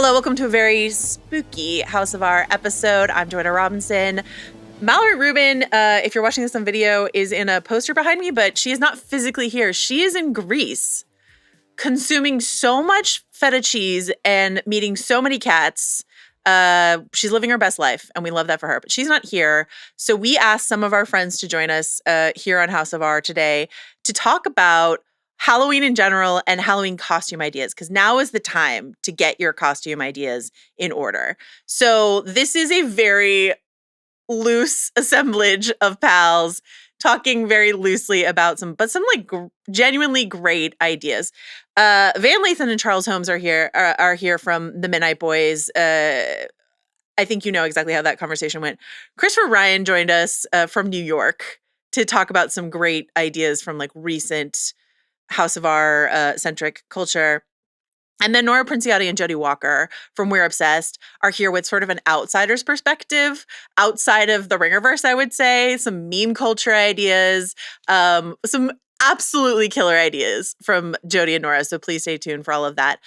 Hello, welcome to a very spooky House of R episode. I'm Joanna Robinson. Mallory Rubin, if you're watching this on video, is in a poster behind me, but she is not physically here. She is in Greece, consuming so much feta cheese and meeting so many cats. She's living her best life, and we love that for her, but she's not here. So we asked some of our friends to join us here on House of R today to talk about Halloween in general and Halloween costume ideas, because now is the time to get your costume ideas in order. So this is a very loose assemblage of pals talking very loosely about some genuinely great ideas. Van Lathan and Charles Holmes are here from the Midnight Boys. I think you know exactly how that conversation went. Christopher Ryan joined us from New York to talk about some great ideas from recent House of R centric culture. And then Nora, Princiotti, and Jodi Walker from We're Obsessed are here with sort of an outsider's perspective, outside of the Ringerverse, I would say. Some meme culture ideas, some absolutely killer ideas from Jodi and Nora. So please stay tuned for all of that.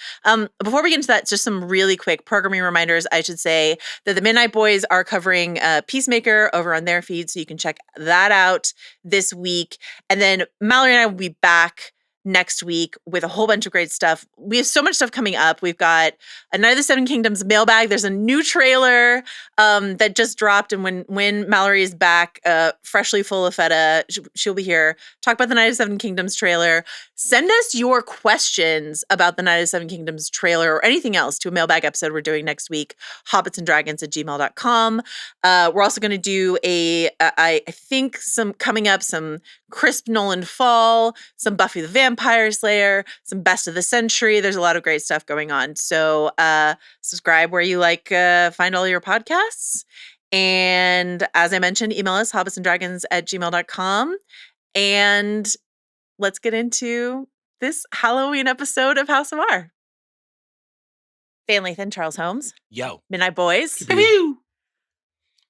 Before we get into that, just some really quick programming reminders. I should say that the Midnight Boys are covering Peacemaker over on their feed, so you can check that out this week. And then Mallory and I will be back next week with a whole bunch of great stuff. We have so much stuff coming up. We've got a Night of the Seven Kingdoms mailbag. There's a new trailer that just dropped. And when Mallory is back, freshly full of feta, she'll be here. Talk about the Night of the Seven Kingdoms trailer. Send us your questions about the Night of the Seven Kingdoms trailer or anything else to a mailbag episode we're doing next week, hobbitsanddragons@gmail.com. We're also going to do I think some crisp Nolan Fall, some Buffy the Vampire Slayer, some Best of the Century. There's a lot of great stuff going on. So subscribe where you find all your podcasts. And as I mentioned, email us, hobbitsanddragons@gmail.com. And let's get into this Halloween episode of House of R. Van Lathan, Charles Holmes. Yo. Midnight Boys.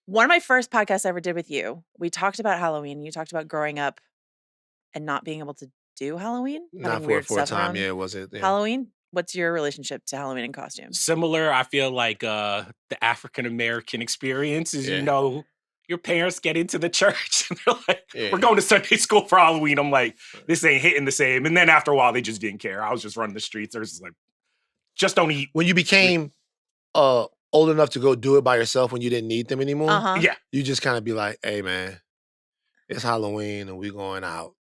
One of my first podcasts I ever did with you, we talked about Halloween. You talked about growing up and not being able to do Halloween. Not for a time, yeah, was it? Yeah. Halloween? What's your relationship to Halloween and costumes? Similar, I feel like the African-American experience is, your parents get into the church and they're like, we're going to Sunday school for Halloween. I'm like, this ain't hitting the same. And then after a while, they just didn't care. I was just running the streets. They're just like, just don't eat. When you became old enough to go do it by yourself when you didn't need them anymore, you just kind of be like, hey, man, it's Halloween and we going out.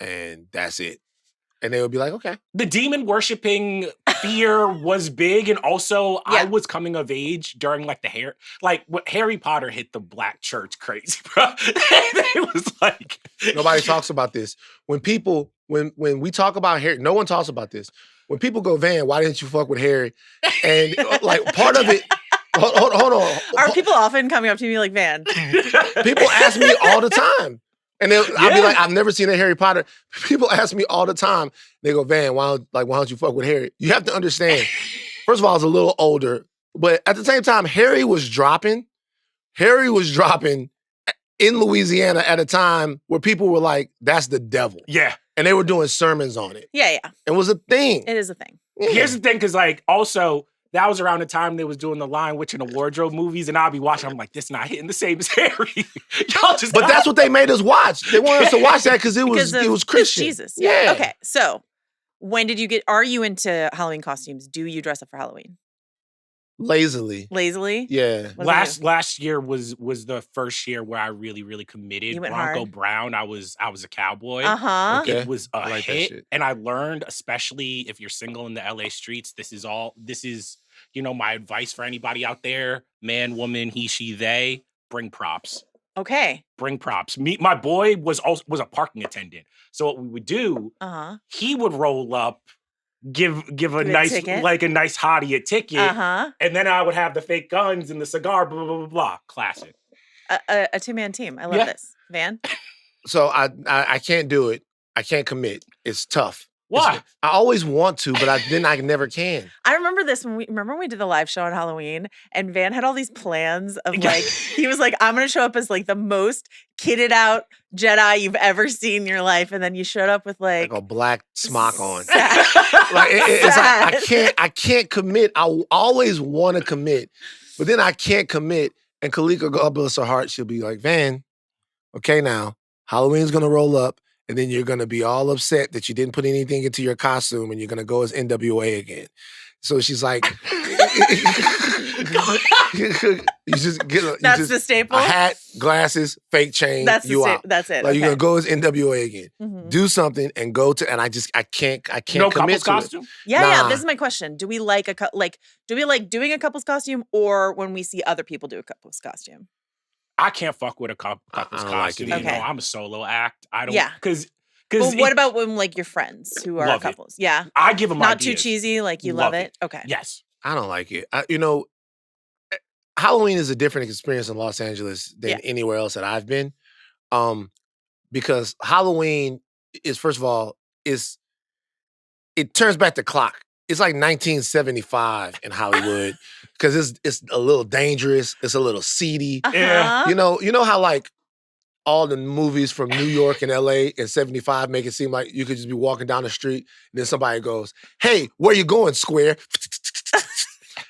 And that's it. And they would be like, okay. The demon worshiping fear was big. And also I was coming of age during what Harry Potter hit the black church crazy, bro. It was like. Nobody talks about this. When we talk about Harry, no one talks about this. When people go, Van, why didn't you fuck with Harry? And part of it. Hold on. Are people often coming up to me like, Van? People ask me all the time. And I'll be like, I've never seen a Harry Potter. People ask me all the time. They go, Van, why don't you fuck with Harry? You have to understand. First of all, I was a little older, but at the same time, Harry was dropping in Louisiana at a time where people were like, that's the devil. Yeah. And they were doing sermons on it. Yeah. It was a thing. It is a thing. Yeah. Here's the thing, because also, that was around the time they was doing the Lion, Witch, and the Wardrobe movies, and I'll be watching. I'm like, this not hitting the same as Harry. But that's what they made us watch. They wanted us to watch that because it was Christian. Jesus. Yeah. Okay. So, when did you are you into Halloween costumes? Do you dress up for Halloween? Lazily. Yeah. Last year was the first year where I really, really committed. You went Bronco hard. Brown, I was a cowboy. Okay. It was a hit. And I learned, especially if you're single in the LA streets, this is my advice for anybody out there, man, woman, he, she, they, bring props. Okay. Bring props. My boy was a parking attendant. So what we would do, he would roll up, give a nice hottie a ticket, and then I would have the fake guns and the cigar, blah, blah, blah, blah. Classic. A two-man team. I love this. Van? So I can't do it. I can't commit. It's tough. Why? I always want to, but then I never can. I remember this when we did the live show on Halloween, and Van had all these plans of like, he was like, I'm going to show up as like the most kitted out Jedi you've ever seen in your life. And then you showed up with like a black smock on. Like, it's like, I can't commit. I always want to commit, but then I can't commit. And Kalika, God bless her heart, she'll be like, Van, okay, now Halloween's going to roll up. And then you're going to be all upset that you didn't put anything into your costume and you're going to go as NWA again. So she's like, you just get the staple. A hat, glasses, fake chain, That's out. That's it. Like, you're going to go as NWA again. Mm-hmm. Do something and go to, and I can't no commit to costume? it. Yeah. This is my question. Do we like do we like doing a couple's costume, or when we see other people do a couple's costume? I can't fuck with a couple's costume. Like you know, I'm a solo act. I don't. Yeah. Because. Well, what about when like your friends who are couples? Yeah. I give them not ideas. too cheesy. Like you love it. Okay. Yes. I don't like it. Halloween is a different experience in Los Angeles than anywhere else that I've been. Because Halloween is, first of all, it turns back the clock. It's like 1975 in Hollywood because it's a little dangerous. It's a little seedy. Uh-huh. You know how like all the movies from New York and LA in 75 make it seem like you could just be walking down the street and then somebody goes, "Hey, where you going, square?"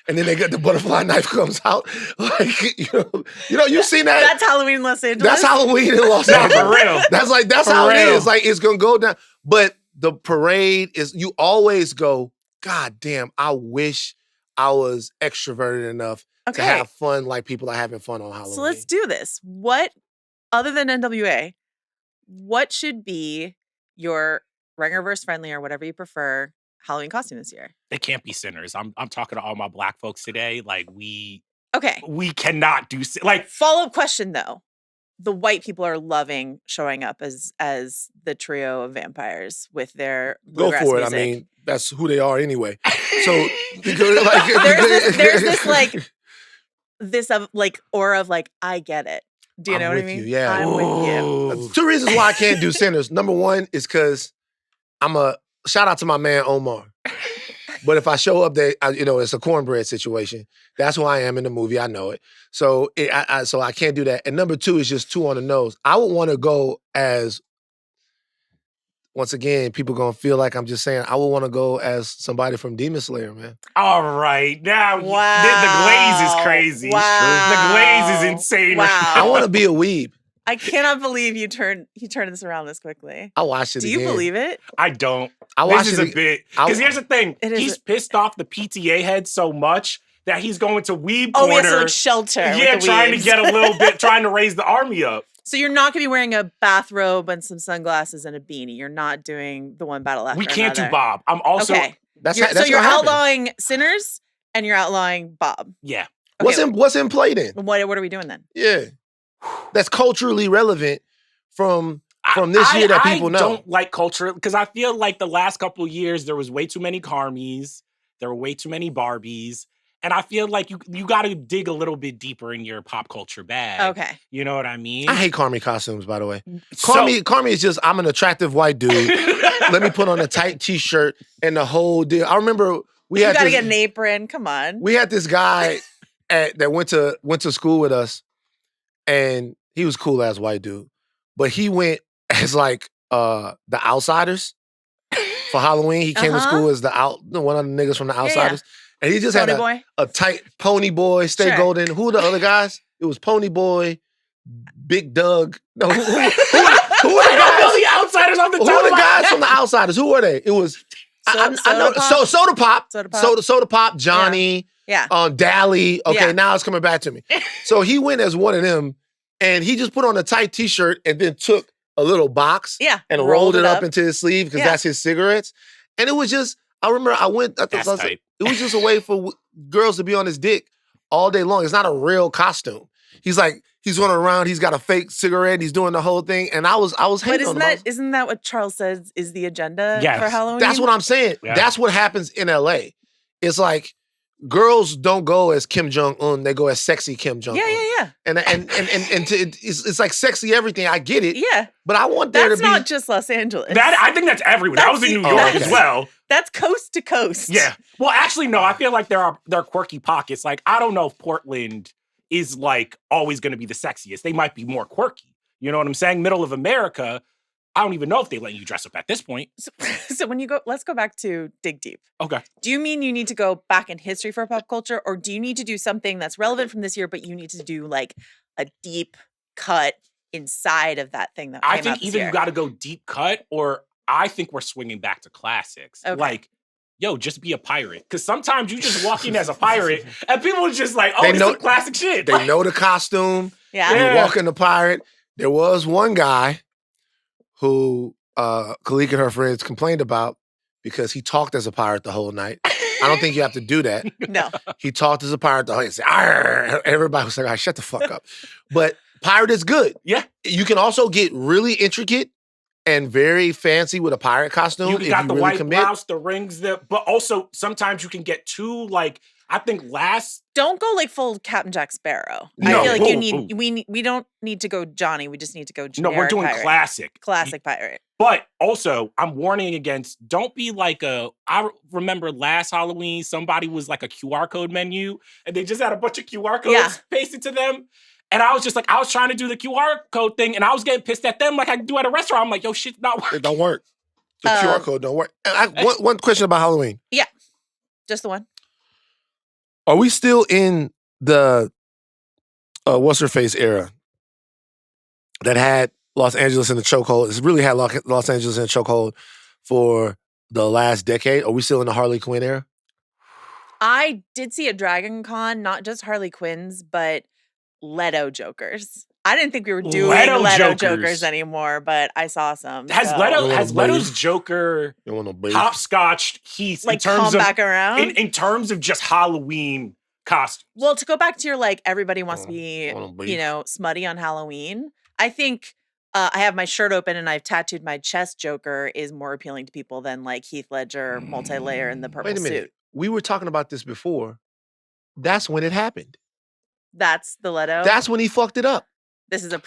And then they get the butterfly knife comes out. Like, you've seen that. That's Halloween in Los Angeles. That's Halloween in Los Angeles. For real. That's how it is. Like, it's gonna go down. But the parade is, you always go, God damn, I wish I was extroverted enough to have fun like people are having fun on Halloween. So let's do this. What, other than NWA, what should be your Ringer-verse friendly or whatever you prefer Halloween costume this year? They can't be sinners. I'm talking to all my black folks today. Like, we cannot do like. Follow-up question though. The white people are loving showing up as the trio of vampires with their bluegrass go for music. it. I mean, that's who they are anyway. So because, like, there's this like this of like aura of like, I get it. Do you know what I mean? Yeah, I'm with you. 2 reasons why I can't do sinners. Number one is because shout out to my man Omar. But if I show up there, it's a cornbread situation. That's who I am in the movie. I know it. So I can't do that. And number two is just too on the nose. I would want to go as, once again, people going to feel like I'm just saying, I would want to go as somebody from Demon Slayer, man. All right. Now, the glaze is crazy. Wow. The glaze is insane. Wow. I want to be a weeb. I cannot believe he turned this around this quickly. I watched it Do again. you believe it? I don't. This is a bit. Because here's the thing. He's pissed off the PTA head so much that he's going to weeb corner. Oh, yes, like shelter. Yeah, trying to get a little bit, trying to raise the army up. So you're not going to be wearing a bathrobe and some sunglasses and a beanie. You're not doing the one battle after We can't another. do Bob. I'm also... Okay. So you're outlawing Sinners and you're outlawing Bob. Yeah. Okay. What's in play then? What are we doing then? Yeah. That's culturally relevant from this year that people know. I don't like culture because I feel like the last couple of years there was way too many Carmies, there were way too many Barbies, and I feel like you got to dig a little bit deeper in your pop culture bag. Okay. You know what I mean? I hate Carmy costumes, by the way. Carmy is just, I'm an attractive white dude. Let me put on a tight t-shirt and the whole deal. I remember you got to get an apron. Come on. We had this guy that went to school with us, and he was cool ass white dude, but he went as like the Outsiders for Halloween. He came to school as one of the niggas from the Outsiders, and he just had a tight Pony Boy, Stay Golden. Who were the other guys? It was Pony Boy, Big Doug. No, who were the guys? The Outsiders on the top. Who were the guys from the Outsiders? Who were they? It was I know Soda Pop, Johnny. Yeah. Dally. Okay, now it's coming back to me. So he went as one of them, and he just put on a tight t-shirt and then took a little box and rolled it up into his sleeve because that's his cigarettes. And it was just, I remember it was just a way for girls to be on his dick all day long. It's not a real costume. He's going around, he's got a fake cigarette, he's doing the whole thing, and I was hating on him. Isn't that what Charles says is the agenda for Halloween? That's what I'm saying. Yeah. That's what happens in LA. It's like, girls don't go as Kim Jong-un, they go as sexy Kim Jong-un. Yeah. It's like sexy everything. I get it. Yeah. But I want there That's to be... not just Los Angeles. I think that's everywhere. That was in New York as well. That's coast to coast. Yeah. Well, actually, no. I feel like there are quirky pockets. Like, I don't know if Portland is like always going to be the sexiest. They might be more quirky. You know what I'm saying? Middle of America, I don't even know if they let you dress up at this point. So when you go, let's go back to dig deep. Okay. Do you mean you need to go back in history for pop culture, or do you need to do something that's relevant from this year, but you need to do like a deep cut inside of that thing that came I out think this either year? you got to go deep cut, or I think we're swinging back to classics. Okay. Like, yo, just be a pirate. Because sometimes you just walk in as a pirate, and people are just like, oh, this is classic shit. They know the costume. Yeah. You walk in the pirate. There was one guy who Khalik and her friends complained about because he talked as a pirate the whole night. I don't think you have to do that. No. He talked as a pirate the whole night. He said, "Arr!" Everybody was like, all right, shut the fuck up. But pirate is good. Yeah. You can also get really intricate and very fancy with a pirate costume. You got the really white commit. blouse, the rings, but also sometimes you can get too, like, I think Don't go like full Captain Jack Sparrow. No. I feel like we don't need to go Johnny. We just need to go generic No, we're doing pirate. classic Pirate. But also, I'm warning against, don't be like I remember last Halloween, somebody was like a QR code menu, and they just had a bunch of QR codes pasted to them. And I was just like, I was trying to do the QR code thing, and I was getting pissed at them like I do at a restaurant. I'm like, yo, shit's not working. It don't work. The QR code don't work. And one question about Halloween. Yeah. Just the one. Are we still in the what's-her-face era that had Los Angeles in the chokehold? It's really had Los Angeles in the chokehold for the last decade. Are we still in the Harley Quinn era? I did see a Dragon Con, not just Harley Quinns, but Leto Jokers. I didn't think we were doing Leto Jokers anymore, but I saw some. Has Leto's Joker hopscotched Heath like in terms come of back around? In terms of just Halloween costumes? Well, to go back to your like everybody wants to be, smutty on Halloween. I think I have my shirt open and I've tattooed my chest Joker is more appealing to people than like Heath Ledger multi-layer in the purple Wait a minute. suit. We were talking about this before. That's when it happened. That's the Leto? That's when he fucked it up. This is an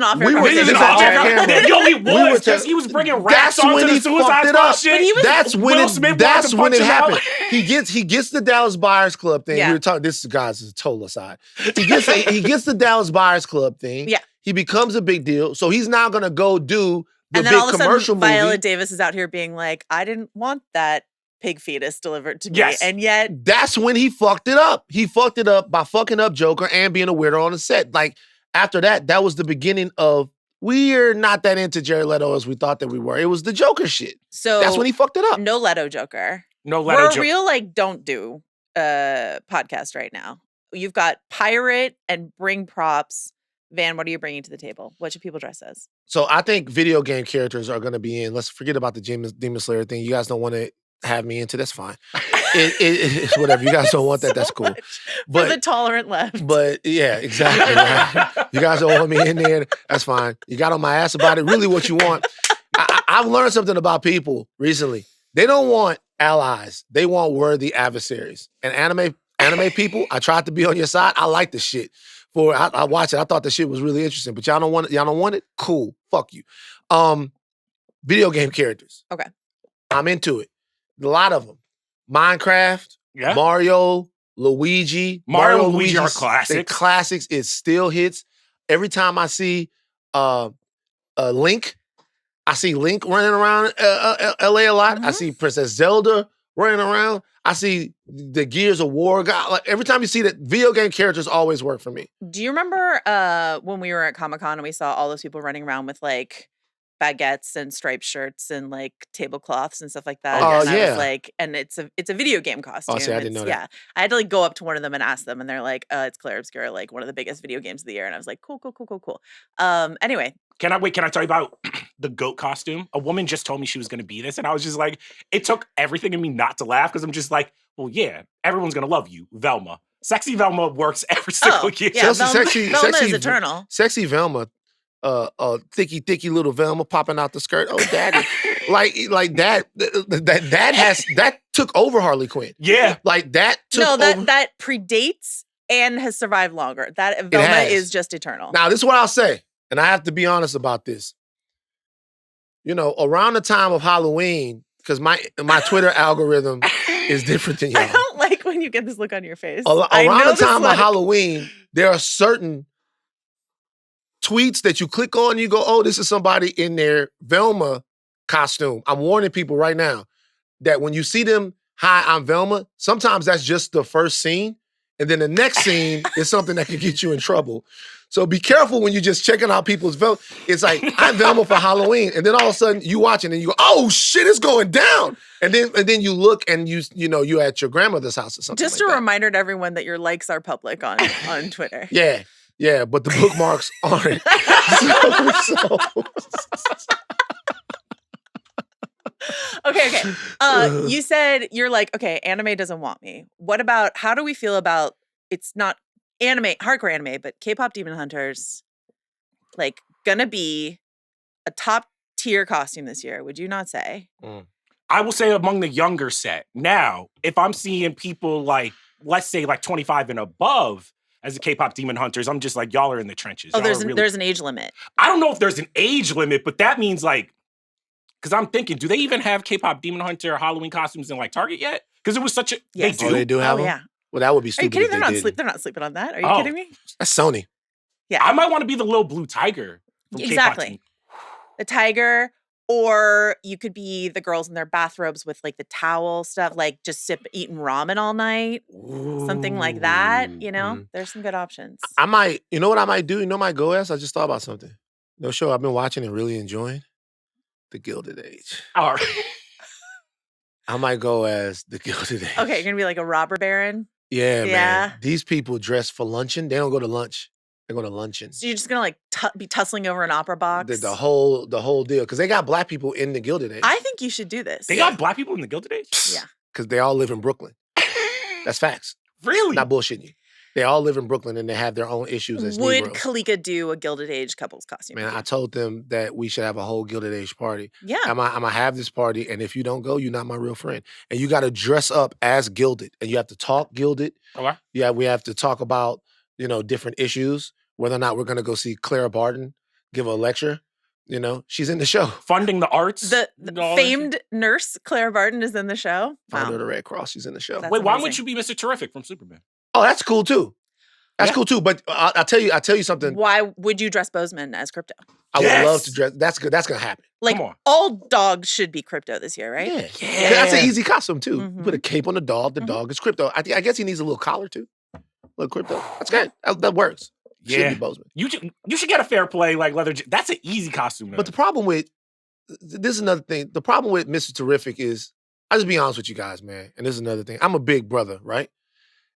off-air Yo, he was bringing rats onto the Suicide Squad shit. That's when it happened. He gets the Dallas Buyers Club thing. Yeah. We were talking. This guys is a total aside. He gets the Dallas Buyers Club thing. Yeah. He becomes a big deal. So he's now gonna go do the and then big all of a commercial sudden, movie. Viola Davis is out here being like, I didn't want that pig fetus delivered to me. Yes. And yet That's when he fucked it up. He fucked it up by fucking up Joker and being a weirdo on the set. Like, after that was the beginning of, we're not that into Jared Leto as we thought that we were. It was the Joker shit. So that's when he fucked it up. No Leto Joker. No Leto We're Joker. a real like don't do podcast right now. You've got pirate and bring props. Van, what are you bringing to the table? What should people dress as? So I think video game characters are going to be in. Let's forget about the Demon Slayer thing. You guys don't want to have me into. That's fine. It's whatever. You guys don't want that. That's cool. But for the tolerant left. But yeah, exactly. Right? You guys don't want me in there. That's fine. You got on my ass about it. Really, what you want? I've learned something about people recently. They don't want allies. They want worthy adversaries. And anime people, I tried to be on your side. I like the shit. I watched it. I thought the shit was really interesting. But y'all don't want it. Y'all don't want it? Cool. Fuck you. Video game characters. Okay. I'm into it. A lot of them. Minecraft, Mario, Luigi. Mario and Luigi are classics. They're classics. It still hits. Every time I see Link, I see Link running around LA a lot. I see Princess Zelda running around. I see the Gears of War guy. Like, every time you see that, video game characters always work for me. Do you remember when we were at Comic-Con and we saw all those people running around with like baguettes and striped shirts and like tablecloths and stuff like that? And I was like, and it's a video game costume. Oh, see, I didn't know that. Yeah. I had to like go up to one of them and ask them, and they're like, it's Claire Obscura, like one of the biggest video games of the year. And I was like, cool. Anyway. Can I tell you about the goat costume? A woman just told me she was going to be this, and I was just like, it took everything in me not to laugh, because I'm just like, well, yeah, everyone's going to love you, Velma. Sexy Velma works every single year. Yeah, Velma is eternal. Sexy Velma, thicky little Velma popping out the skirt. Oh, daddy. like that took over Harley Quinn. Yeah. Like that took over. That predates and has survived longer. That Velma is just eternal. Now, this is what I'll say, and I have to be honest about this. Around the time of Halloween, because my Twitter algorithm is different than y'all. I don't like when you get this look on your face. Around the time of Halloween, there are certain tweets that you click on and you go, oh, this is somebody in their Velma costume. I'm warning people right now that when you see them, hi, I'm Velma, sometimes that's just the first scene. And then the next scene is something that could get you in trouble. So be careful when you're just checking out people's Velma. It's like, I'm Velma for Halloween. And then all of a sudden you watch it and you go, oh shit, it's going down. And then you look and you're at your grandmother's house or something. Just a reminder to everyone that your likes are public on Twitter. Yeah, but the bookmarks aren't. Okay. You said you're like, okay, anime doesn't want me. What about, how do we feel about, it's not anime, hardcore anime, but K-pop Demon Hunters, like, gonna be a top tier costume this year, would you not say? I will say among the younger set. Now, if I'm seeing people like, let's say like 25 and above as the K-pop Demon Hunters, I'm just like, y'all are in the trenches. Oh, there's an age limit. I don't know if there's an age limit, but that means like, because I'm thinking, do they even have K-pop Demon Hunter Halloween costumes in like Target yet? Because it was such a, yes. They do have them? Yeah. Well, that would be stupid. Are you kidding? They're not sleeping on that. Are you kidding me? That's Sony. Yeah. I might want to be the little blue tiger. From Exactly. The tiger, or you could be the girls in their bathrobes with like the towel stuff, like just eating ramen all night. Ooh. Something like that. There's some good options. I might, you know what I might do? You know my go as? I just thought about something. No show I've been watching and really enjoying? The Gilded Age. All right. I might go as the Gilded Age. Okay, you're going to be like a robber baron? Yeah, man. These people dress for luncheon. They don't go to lunch. They go to luncheon. So you're just going to like be tussling over an opera box? The whole deal. Because they got black people in the Gilded Age. I think you should do this. They got black people in the Gilded Age? Yeah. Because they all live in Brooklyn. That's facts. Really? Not bullshitting you. They all live in Brooklyn and they have their own issues as Would Negroes. Kalika do a Gilded Age couples costume? Man, I told them that we should have a whole Gilded Age party. Yeah. I'm going to have this party, and if you don't go, you're not my real friend. And you got to dress up as gilded, and you have to talk gilded. Okay. Yeah, we have to talk about, different issues, whether or not we're going to go see Clara Barton give a lecture. She's in the show. Funding the arts. The famed nurse, Clara Barton, is in the show. Founder of the Red Cross, she's in the show. Wait, amazing. Why wouldn't you be Mr. Terrific from Superman? Oh, that's cool too. That's cool too. But I'll tell you something. Why would you dress Bozeman as Crypto? I would love to dress. That's good. That's gonna happen. Like all dogs should be Crypto this year, right? Yeah. That's an easy costume too. Mm-hmm. You put a cape on the dog. The dog is Crypto. I guess he needs a little collar too. A little Crypto. That's good. That works. Yeah. Should be Bozeman. You should get a fair play like leather. That's an easy costume. But the problem with this is another thing. The problem with Mr. Terrific is, I'll just be honest with you guys, man. And this is another thing. I'm a big brother, right?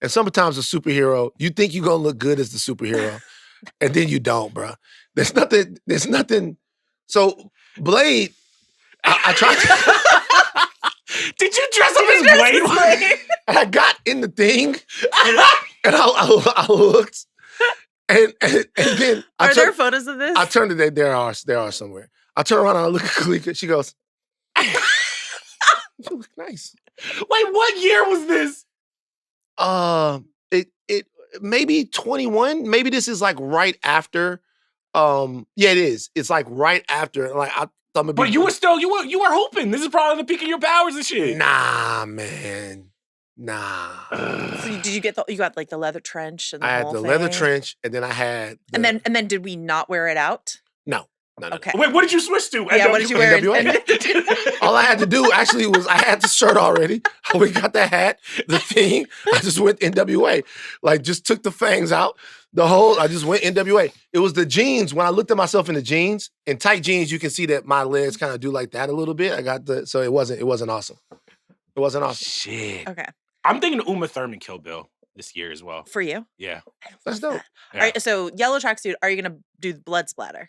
And sometimes a superhero, you think you're gonna look good as the superhero, and then you don't, bro. There's nothing. So Blade, I tried to. Did you dress up as Blade? And I got in the thing, and I looked, and then are there photos of this? I turned to there are somewhere. I turn around and I look at Kalika. She goes, "You look nice." Wait, what year was this? It maybe 21. Maybe this is like right after. Yeah, it is. It's like right after. Like I thought. But you were still you were hoping. This is probably the peak of your powers and shit. Nah, man. Nah. So did you get you got like the leather trench and the I had whole the thing? leather trench, and then I had. And then did we not wear it out? No. Okay. Wait, what did you switch to? Yeah, what did you wear? All I had to do actually was I had the shirt already. We got the hat, the thing. I just went NWA. Like just took the fangs out. I just went NWA. It was the jeans. When I looked at myself in the jeans, in tight jeans, you can see that my legs kind of do like that a little bit. So it wasn't awesome. It wasn't awesome. Shit. Okay. I'm thinking Uma Thurman Kill Bill this year as well. For you? Yeah. That's dope. Yeah. All right, so yellow tracksuit, are you gonna do blood splatter?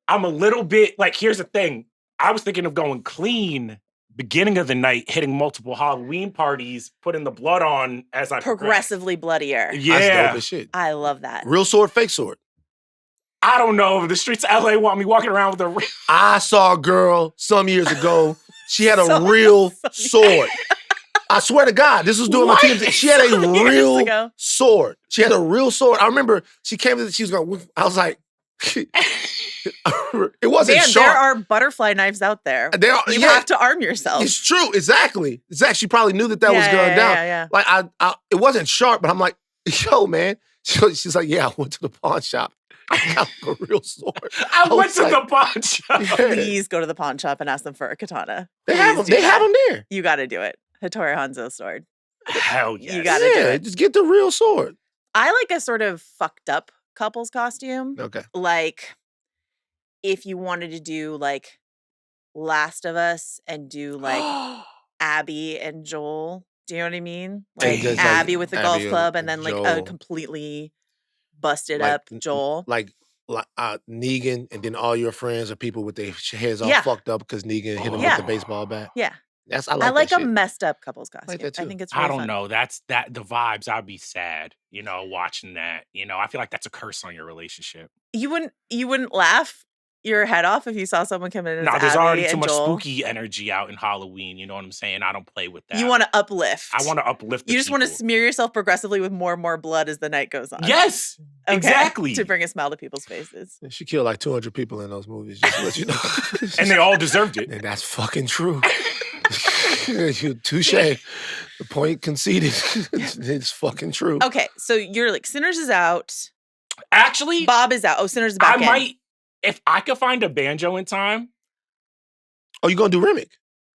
I'm a little bit, like, here's the thing. I was thinking of going clean, beginning of the night, hitting multiple Halloween parties, putting the blood on as I progressively bloodier. Yeah. That's dope as shit. I love that. Real sword, fake sword. I don't know. The streets of LA want me walking around with a real... I saw a girl some years ago. She had a real sword. I swear to God, this was doing my TMZ. She had a real sword. She had a real sword. I remember she came in, she was going, I was like, it wasn't sharp. There are butterfly knives out there. You have to arm yourself. It's true. Exactly. She probably knew that was going down. Yeah. Like, it wasn't sharp, but I'm like, yo, man. She's like, yeah, I went to the pawn shop. I got a real sword. I went to the pawn shop. Yeah. Please go to the pawn shop and ask them for a katana. They have them there. You got to do it. Hattori Hanzo's sword. Hell yes. You got to do it. Just get the real sword. I like a sort of fucked up couple's costume. Okay. Like, if you wanted to do, like, Last of Us and do, like, Abby and Joel. Do you know what I mean? Like, Abby with the golf club and then, like, a completely busted up Joel. Like Negan, and then all your friends are people with their heads all fucked up because Negan hit them with the baseball bat. Yeah. I like that a messed up couple's costume. Like that too. I think it's really I don't fun. know. That's the vibes. I'd be sad, watching that. I feel like that's a curse on your relationship. You wouldn't laugh your head off if you saw someone come in as No, there's Abby already too and much Joel. spooky energy out in Halloween. You know what I'm saying? I don't play with that. You want to uplift. I want to uplift. You just want to smear yourself progressively with more and more blood as the night goes on. Yes, exactly. To bring a smile to people's faces. She killed like 200 people in those movies, just to let you know. And they all deserved it. And that's fucking true. Touche. The point conceded. It's fucking true. Okay, so you're like, Sinners is out. Actually, Bob is out. Oh, Sinners is back in. If I could find a banjo in time. Oh, you gonna do Remick?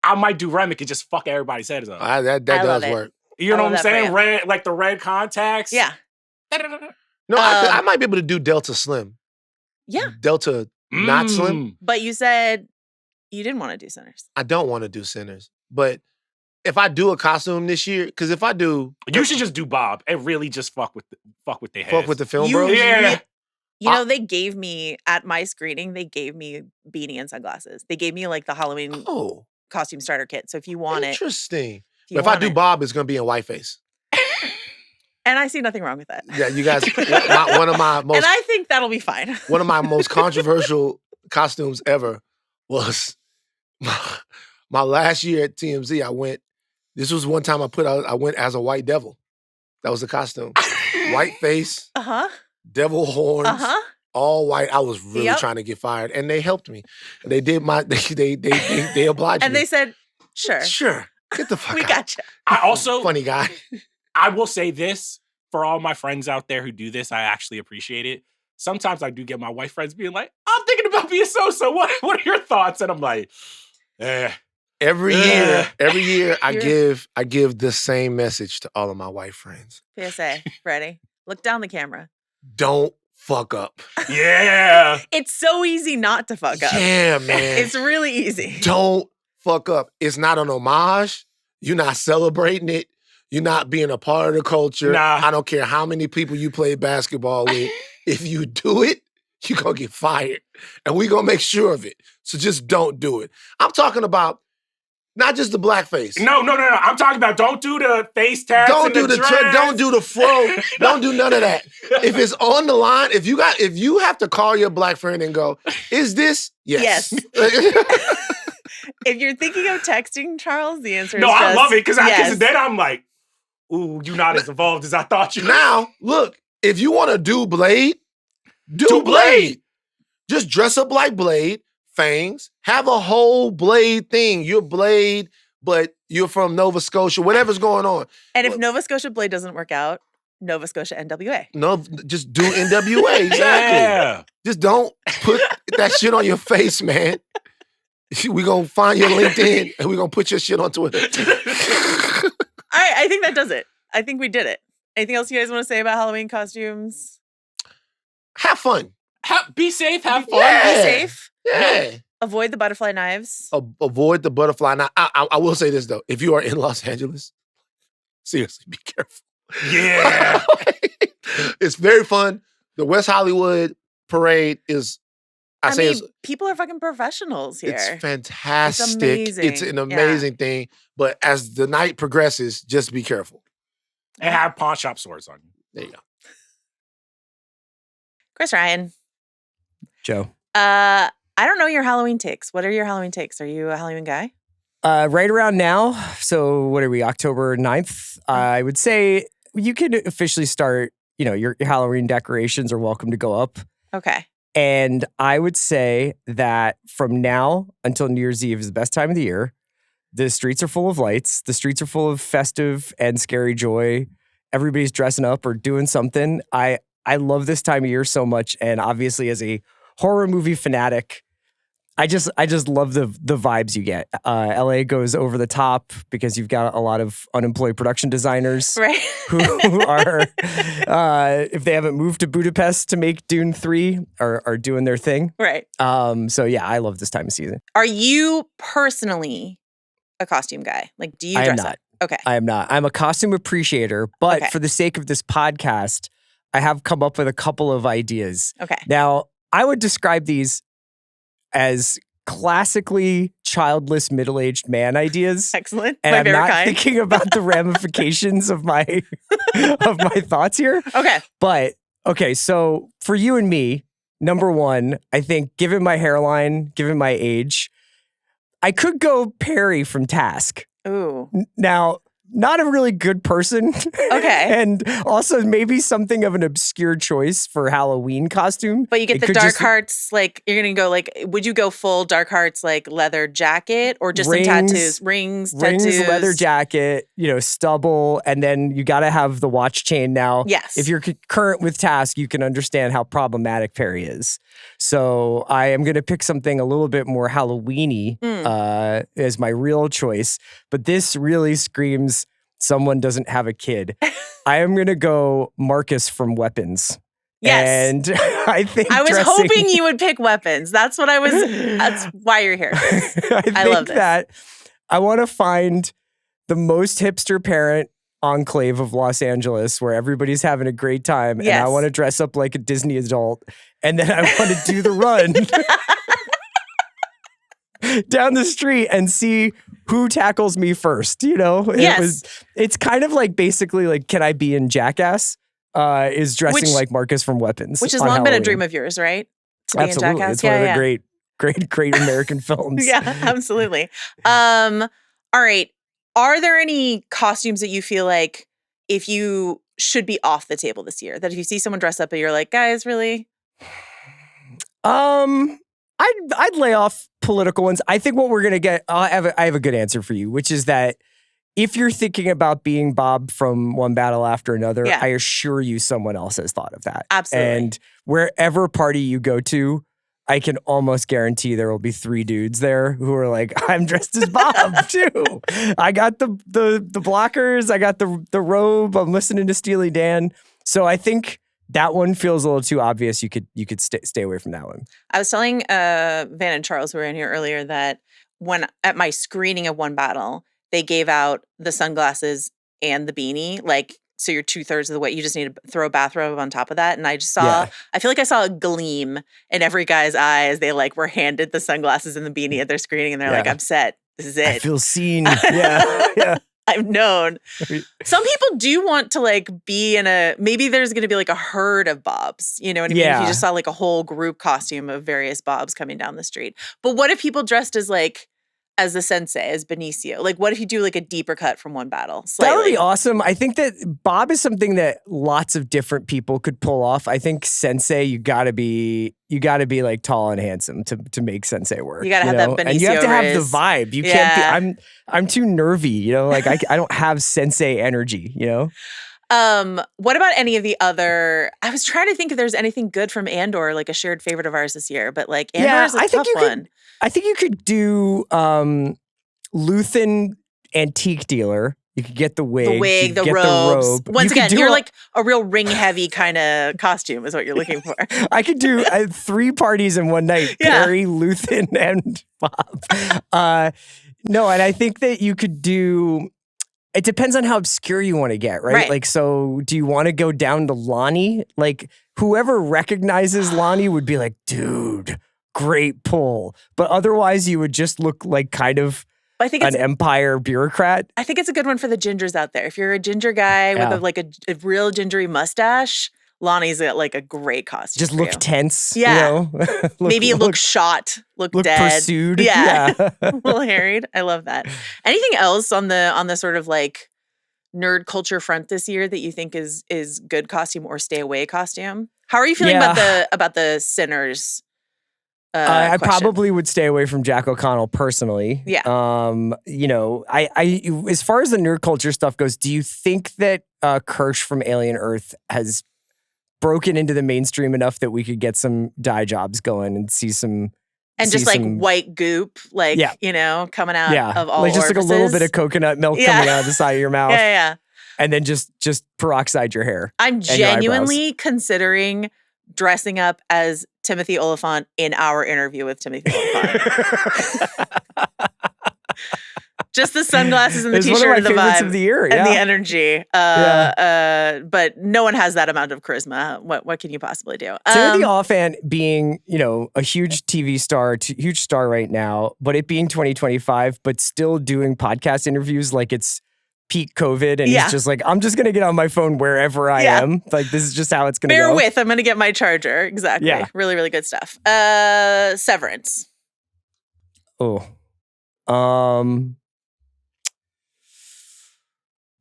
I might do Remick and just fuck everybody's heads up. That does work. You know what I'm saying? Red, like the red contacts. Yeah. No, I might be able to do Delta Slim. Yeah. Delta not Slim. But you said you didn't want to do Sinners. I don't want to do Sinners. But if I do a costume this year, because if I do... You should just do Bob and really just fuck with their heads. Fuck with the film, bro? Yeah. You know, they gave me, at my screening, they gave me beanie and sunglasses. They gave me like the Halloween costume starter kit. So if you want Interesting. If I do Bob, it's going to be in whiteface. And I see nothing wrong with that. Yeah, you guys, one of my most... And I think that'll be fine. One of my most controversial costumes ever was my last year at TMZ. This was one time I went as a white devil. That was the costume. White face. Devil horns, all white. I was really trying to get fired, and they helped me. They did they obliged me. And they said, sure, get the fuck out. We gotcha. I also funny guy. I will say this for all my friends out there who do this. I actually appreciate it. Sometimes I do get my white friends being like, "I'm thinking about being so. What are your thoughts?" And I'm like, Every year, I give the same message to all of my white friends. PSA, ready? Look down the camera. Don't fuck up. Yeah. It's so easy not to fuck up. Yeah, man. It's really easy. Don't fuck up. It's not an homage. You're not celebrating it. You're not being a part of the culture. Nah. I don't care how many people you play basketball with. If you do it, you're going to get fired. And we're going to make sure of it. So just don't do it. I'm talking about not just the blackface. No. I'm talking about don't do the face tats. Don't do the don't do the fro. Don't do none of that. If it's on the line, if you have to call your black friend and go, is this? Yes. If you're thinking of texting Charles, the answer is I love it because yes. then I'm like, ooh, you're not as involved as I thought you were. Now, look, if you want to do Blade, do Blade. Just dress up like Blade. Fangs, have a whole Blade thing. You're Blade, but you're from Nova Scotia, whatever's going on. And if Nova Scotia Blade doesn't work out, Nova Scotia NWA. No, just do NWA, exactly. Yeah. Just don't put that shit on your face, man. We're going to find your LinkedIn and we're going to put your shit on Twitter. All right, I think that does it. I think we did it. Anything else you guys want to say about Halloween costumes? Have fun. Be safe, have fun. Yeah. Be safe. Yeah. Avoid the butterfly knives. Avoid the butterfly knife. I will say this, though. If you are in Los Angeles, seriously, be careful. Yeah. It's very fun. The West Hollywood parade is, I mean, people are fucking professionals here. It's fantastic. It's amazing. It's an amazing thing. But as the night progresses, just be careful. And have pawn shop swords on you. There you go. Chris Ryan. Joe? I don't know your Halloween takes. What are your Halloween takes? Are you a Halloween guy? Right around now. So what are we, October 9th? I would say you can officially start, your Halloween decorations are welcome to go up. Okay. And I would say that from now until New Year's Eve is the best time of the year. The streets are full of lights. The streets are full of festive and scary joy. Everybody's dressing up or doing something. I love this time of year so much. And obviously as a horror movie fanatic, I just love the vibes you get. LA goes over the top because you've got a lot of unemployed production designers right. who are, if they haven't moved to Budapest to make Dune 3, are doing their thing. Right. So yeah, I love this time of season. Are you personally a costume guy? Like, do you dress I am not. up? Okay. I am not. I'm a costume appreciator, but for the sake of this podcast, I have come up with a couple of ideas. Okay. Now, I would describe these as classically childless middle-aged man ideas. Excellent. And My I'm favorite not kind. thinking about the ramifications of my thoughts here. Okay. But okay, so for you and me, number one, I think given my hairline, given my age, I could go Perry from Task. Ooh. Now, not a really good person. Okay. And also maybe something of an obscure choice for Halloween costume. But you get the dark hearts, like, you're going to go, like, would you go full dark hearts, like, leather jacket or just some tattoos? Rings, tattoos. Leather jacket, stubble, and then you got to have the watch chain now. Yes. If you're current with Task, you can understand how problematic Perry is. So I am going to pick something a little bit more Halloween-y as my real choice. But this really screams someone doesn't have a kid. I am going to go Marcus from Weapons. Yes. And I think I was hoping you would pick Weapons. That's why you're here. I love this. That I want to find the most hipster parent enclave of Los Angeles where everybody's having a great time. Yes. And I want to dress up like a Disney adult. And then I want to do the run down the street and see who tackles me first. Yes. It's kind of like basically like, can I be in Jackass? Is dressing like Marcus from Weapons. Which has long been a dream of yours, right? To be Absolutely. in Jackass. It's one of the great American films. Yeah, absolutely. All right. Are there any costumes that you feel like if you should be off the table this year? That if you see someone dress up and you're like, guys, really? I'd lay off political ones. I think what we're gonna get, I have a good answer for you, which is that if you're thinking about being Bob from One Battle After Another, I assure you someone else has thought of that. Absolutely. And wherever party you go to, I can almost guarantee there will be 3 dudes there who are like, I'm dressed as Bob too. I got the blockers, I got the robe, I'm listening to Steely Dan. So I think that one feels a little too obvious. You could stay away from that one. I was telling Van and Charles, who were in here earlier, that when at my screening of One Battle, they gave out the sunglasses and the beanie, like, so you're 2/3 of the way. You just need to throw a bathrobe on top of that. And I just saw, I feel like I saw a gleam in every guy's eye as they were handed the sunglasses and the beanie at their screening. And they're like, I'm set. This is it. I feel seen. Yeah. I've known. Some people do want to be in maybe there's going to be a herd of Bobs. You know what I mean? If you just saw a whole group costume of various Bobs coming down the street. But what if people dressed as the sensei, as Benicio? What if you do a deeper cut from One Battle? Slightly? That would be awesome. I think that Bob is something that lots of different people could pull off. I think sensei, you gotta be tall and handsome to make sensei work. You gotta have that Benicio and you have to have the raise. vibe. You can't be. I'm too nervy. I don't have sensei energy. What about any of the other? I was trying to think if there's anything good from Andor, a shared favorite of ours this year. But Andor is a tough one. I think you could do Lathan antique dealer. You could get the wig, the robes. The robe. Once again, you're a real ring heavy kind of costume is what you're looking for. I could do 3 parties in one night. Perry, Lathan, and Bob. No, and I think that you could do. It depends on how obscure you want to get, right? So do you want to go down to Lonnie? Whoever recognizes Lonnie would be like, dude, great pull. But otherwise, you would just look like kind of an empire bureaucrat. I think it's a good one for the gingers out there. If you're a ginger guy with a real gingery mustache, Lonnie's got like a great costume. Just look tense. Yeah. You know? Maybe look shot, look dead. Pursued. Yeah. A little harried. I love that. Anything else on the sort of like nerd culture front this year that you think is good costume or stay away costume? How are you feeling about the Sinners? I probably would stay away from Jack O'Connell personally. Yeah. You know, I as far as the nerd culture stuff goes, do you think that Kirsch from Alien Earth has broken into the mainstream enough that we could get some dye jobs going and see some just like white goop, like you know, coming out of all like just orifices. like a little bit of coconut milk coming out of the side of your mouth. Yeah. And then just peroxide your hair. I'm genuinely considering dressing up as Timothy Olyphant in our interview with Timothy Olyphant. Just the sunglasses and the t-shirt and the vibe of the year, and the energy. But no one has that amount of charisma. What can you possibly do? Timothy Olyphant being, you know, a huge TV star, huge star right now, but it being 2025, but still doing podcast interviews like it's peak COVID, and he's just like, I'm just gonna get on my phone wherever I am. Like this is just how it's gonna go. Bear with, I'm gonna get my charger. Exactly. Yeah. Really, really good stuff. Severance. Oh.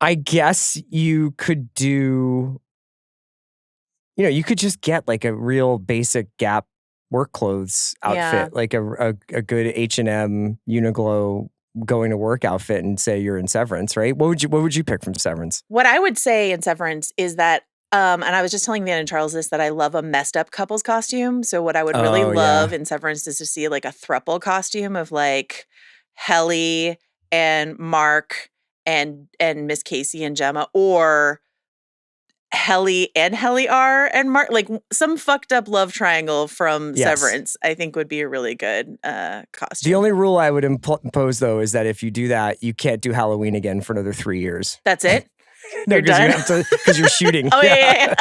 I guess you could do, you know, you could just get like a real basic Gap work clothes outfit, like a good H&M Uniqlo going to work outfit, and say you're in Severance, right? What would you pick from Severance? What I would say in Severance is that, and I was just telling Van and Charles this, that I love a messed up couples costume. So what I would really love in Severance is to see like a throuple costume of like Helly and Mark and Miss Casey and Gemma, or Helly and Helly R and Mark, like some fucked up love triangle from Severance, I think would be a really good costume. The only rule I would impose though is that if you do that, you can't do Halloween again for another 3 years. That's it? No, you're done? Because you're shooting. Yeah.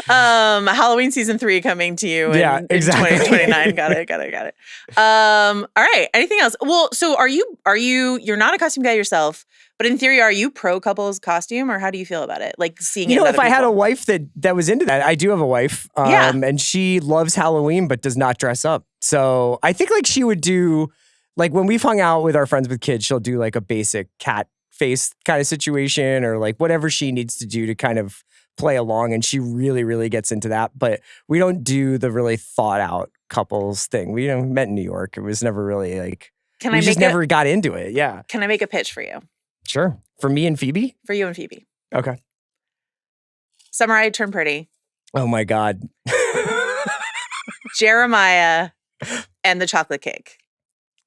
Halloween season 3 coming to you in 2029. Got it. All right. Anything else? Well, so you're not a costume guy yourself, but in theory, are you pro couples costume, or how do you feel about it? Like seeing it. If I had a wife that was into that, I do have a wife. And she loves Halloween, but does not dress up. So I think like she would do, like when we've hung out with our friends with kids, she'll do like a basic cat face kind of situation, or like whatever she needs to do to kind of play along, and she really, really gets into that. But we don't do the really thought out couples thing. We met in New York. It was never really like, never got into it. Yeah. Can I make a pitch for you? Sure. For me and Phoebe? For you and Phoebe. Okay. Samurai Turn Pretty. Oh my God. Jeremiah and the Chocolate Cake.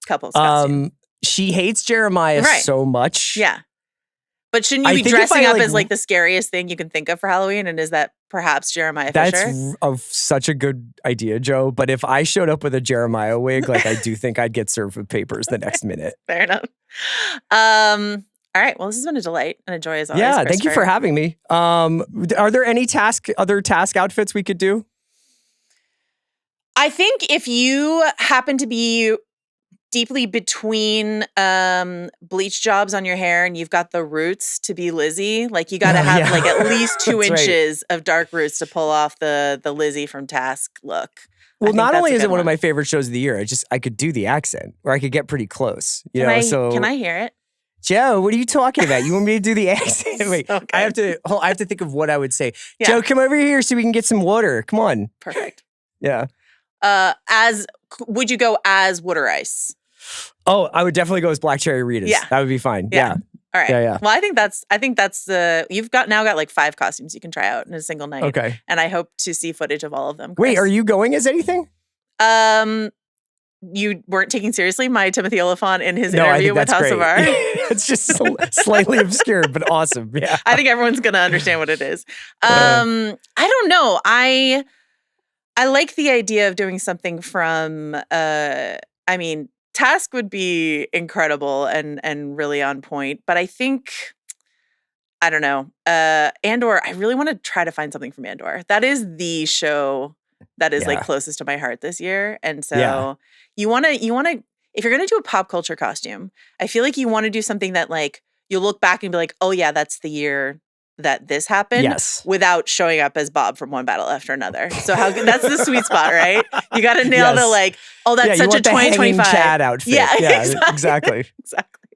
Couples costume. She hates Jeremiah so much. Yeah. But shouldn't you be dressing up as like the scariest thing you can think of for Halloween? And is that perhaps Jeremiah Fisher? That's such a good idea, Joe. But if I showed up with a Jeremiah wig, like I do think I'd get served with papers the next minute. Fair enough. All right. Well, this has been a delight and a joy as always. Yeah, thank you for having me. Are there any other task outfits we could do? I think if you happen to be deeply between bleach jobs on your hair and you've got the roots to be Lizzie, like you got to have like at least 2 inches of dark roots to pull off the Lizzie from Task look. Well, not only is it one of my favorite shows of the year, I could do the accent, or I could get pretty close. Can I hear it? Joe, what are you talking about? You want me to do the accent? Wait, okay. I have to think of what I would say. Yeah. Joe, come over here so we can get some water. Come on. Perfect. Yeah. Would you go as Wood or Ice? Oh, I would definitely go as Black Cherry Ritas. Yeah. That would be fine. Yeah. All right. Yeah. Well, I think that's you've now got like 5 costumes you can try out in a single night. Okay. And I hope to see footage of all of them. Chris. Wait, are you going as anything? You weren't taking seriously my Timothy Olyphant in his interview with House of Art. It's just slightly obscure, but awesome. Yeah. I think everyone's going to understand what it is. I don't know. I like the idea of doing something from, Task would be incredible and really on point, but I think, I don't know, Andor, I really want to try to find something from Andor. That is the show that is like closest to my heart this year. And so you want to, if you're going to do a pop culture costume, I feel like you want to do something that like, you'll look back and be like, oh yeah, that's the year that this happened Yes. without showing up as Bob from one battle after another. So that's the sweet spot, right? You got to nail the like, oh, that's such a 2025 Chad outfit. Yeah, exactly. Exactly.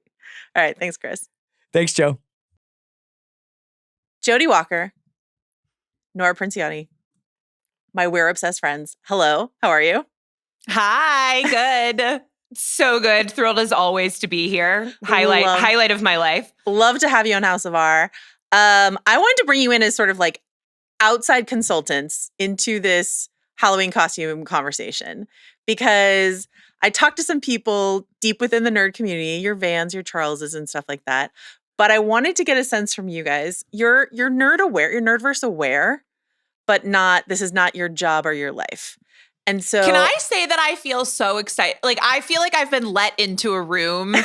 All right. Thanks, Chris. Thanks, Joe. Jodi Walker, Nora Princiotti, my We're Obsessed friends. Hello. How are you? Hi. Good. So good. Thrilled as always to be here. Highlight of my life. Love to have you on House of R. I wanted to bring you in as sort of like outside consultants into this Halloween costume conversation because I talked to some people deep within the nerd community, your Vans, your Charleses and stuff like that. But I wanted to get a sense from you guys. You're nerd aware, you're nerdverse aware, but this is not your job or your life. And so can I say that I feel so excited? Like, I feel like I've been let into a room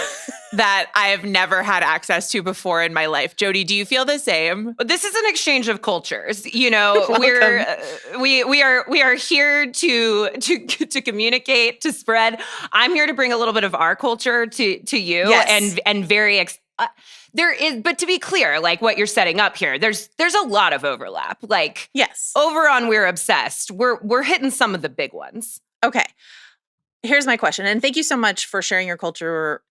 that I have never had access to before in my life. Jodi, do you feel the same? This is an exchange of cultures. You know, we are here to communicate, to spread. I'm here to bring a little bit of our culture to you, yes. and very there is, but to be clear, like what you're setting up here, there's a lot of overlap. Like, yes, over on We're Obsessed, we're hitting some of the big ones. Okay. Here's my question. And thank you so much for sharing your culture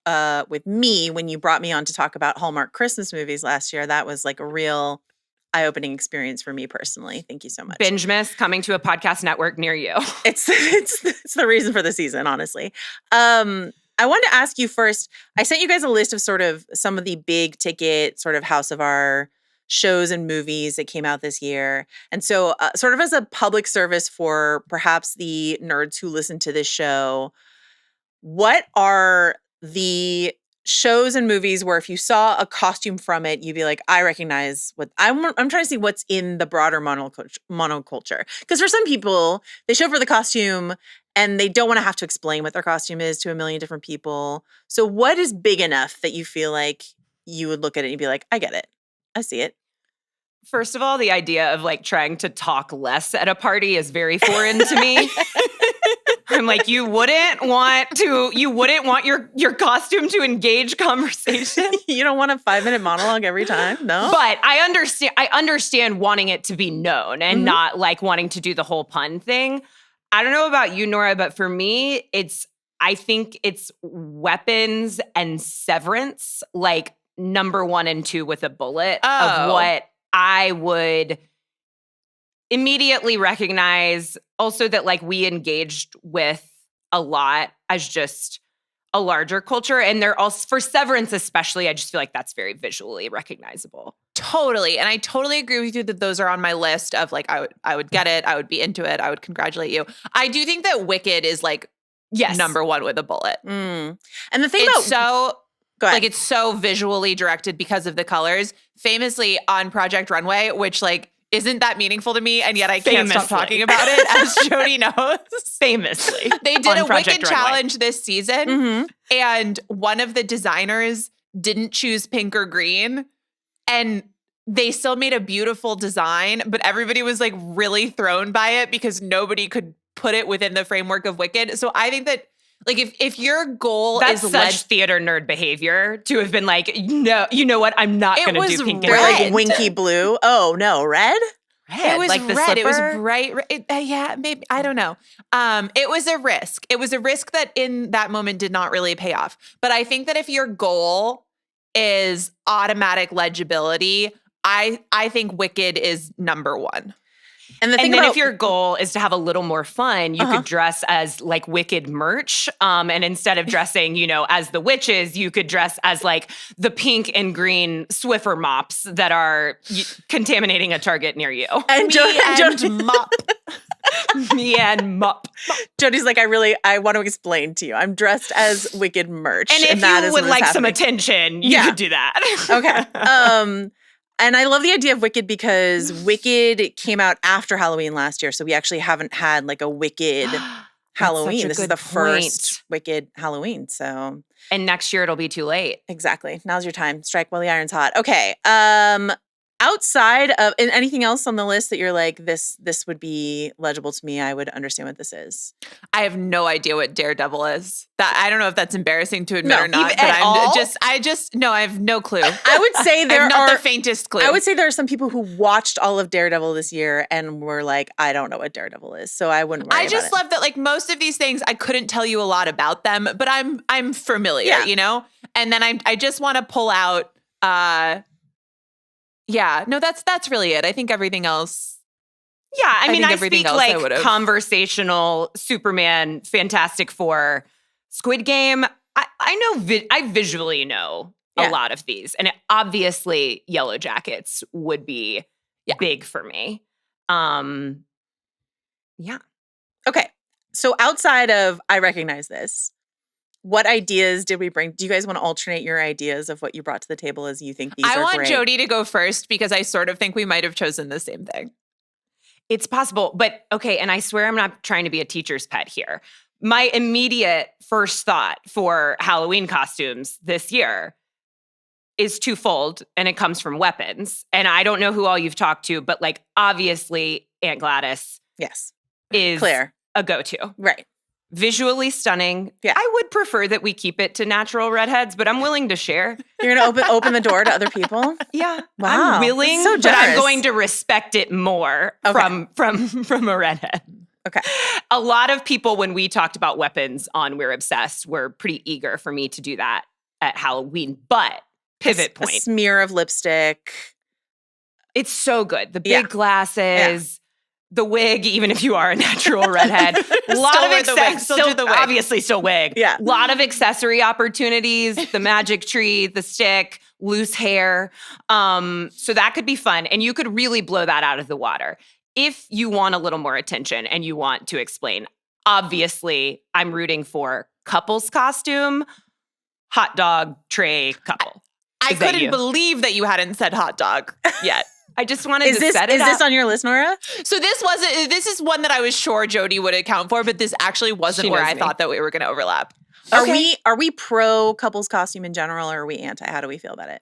with me when you brought me on to talk about Hallmark Christmas movies last year. That was like a real eye-opening experience for me personally. Thank you so much. Binge Miss coming to a podcast network near you. It's the reason for the season, honestly. I wanted to ask you first, I sent you guys a list of sort of some of the big ticket sort of House of R shows and movies that came out this year. And so sort of as a public service for perhaps the nerds who listen to this show, what are the shows and movies where if you saw a costume from it, you'd be like, I recognize what I'm trying to see what's in the broader monoculture. Because for some people, they show up for the costume and they don't want to have to explain what their costume is to a million different people. So what is big enough that you feel like you would look at it and you'd be like, I get it. I see it. First of all, the idea of like trying to talk less at a party is very foreign to me. I'm like, you wouldn't want your costume to engage conversation. You don't want a 5-minute monologue every time, no? But I understand wanting it to be known and not like wanting to do the whole pun thing. I don't know about you, Nora, but for me, I think it's Weapons and Severance, like number 1 and 2 with a bullet of what I would immediately recognize. Also that like we engaged with a lot as just a larger culture. And they're also, for Severance especially, I just feel like that's very visually recognizable. Totally. And I totally agree with you that those are on my list of like, I would get it. I would be into it. I would congratulate you. I do think that Wicked is like number 1 with a bullet. And the thing it's about... Go ahead. Like it's so visually directed because of the colors. Famously on Project Runway, which like isn't that meaningful to me, and yet I can't stop talking about it, as Jodi knows. Famously. They did a Project Wicked Runway challenge this season, and one of the designers didn't choose pink or green, and they still made a beautiful design, but everybody was like really thrown by it because nobody could put it within the framework of Wicked. So I think that like if your goal that's is such theater nerd behavior to have been like, no, you know what? I'm not going to do pink and They're red. like winky blue. Oh no, red? It was like the red. It was slipper? bright. Yeah, maybe. I don't know. It was a risk. It was a risk that in that moment did not really pay off. But I think that if your goal is automatic legibility, I think Wicked is number 1. And the thing then about, if your goal is to have a little more fun, you could dress as like Wicked merch. And instead of dressing, as the witches, you could dress as like the pink and green Swiffer mops that are contaminating a Target near you. And mop. Me and mop. Jodi's like, I want to explain to you. I'm dressed as Wicked merch. And if that you is would what is like some happening. attention, you could do that. Okay. And I love the idea of Wicked because Wicked came out after Halloween last year. So we actually haven't had like a Wicked Halloween. This is the first Wicked Halloween. So. And next year it'll be too late. Exactly. Now's your time. Strike while the iron's hot. Okay. Outside of and anything else on the list that you're like, this would be legible to me, I would understand what this is. I have no idea what Daredevil is. That I don't know if that's embarrassing to admit or not. Even But at all? I have no clue. I would say there not are the faintest clue. I would say there are some people who watched all of Daredevil this year and were like, I don't know what Daredevil is, so I wouldn't worry I just about it. love that like most of these things I couldn't tell you a lot about them, but I'm familiar, Yeah. you know? And then I just want to pull out yeah, no, that's really it. I think everything else. Yeah, I mean, think I everything speak else I like would've- conversational Superman, Fantastic Four, Squid Game. I know, I visually know a Yeah. lot of these, and obviously, Yellow Jackets would be big for me. Yeah. Okay. So outside of I recognize this, what ideas did we bring? Do you guys want to alternate your ideas of what you brought to the table as you think these I are want great? Jodi to go first because I sort of think we might have chosen the same thing. It's possible, but okay, and I swear I'm not trying to be a teacher's pet here. My immediate first thought for Halloween costumes this year is twofold, and it comes from weapons. And I don't know who all you've talked to, but like obviously Aunt Gladys Yes. is Clear. a go-to. Right. Visually stunning. Yeah. I would prefer that we keep it to natural redheads, but I'm willing to share. You're going to open the door to other people? Yeah, Wow, I'm willing, that's so but I'm generous. going to respect it more Okay. from a redhead. Okay. A lot of people, when we talked about weapons on We're Obsessed, were pretty eager for me to do that at Halloween. But pivot A point, smear of lipstick. it's so good. The big Yeah. glasses. The wig, even if you are a natural redhead, a lot Still of wear the wig. Still do the wig. obviously still wig. Yeah. A lot of accessory opportunities, the magic tree, the stick, loose hair. So that could be fun. And you could really blow that out of the water. If you want a little more attention and you want to explain, obviously I'm rooting for couple's costume, hot dog tray couple. I Is that couldn't you? believe that you hadn't said hot dog yet. I just wanted Is to this set it is up. this on your list, Nora? So this is one that I was sure Jodi would account for, but this actually wasn't She where knows I me. thought that we were going to overlap. Are we pro couples costume in general, or are we anti? How do we feel about it?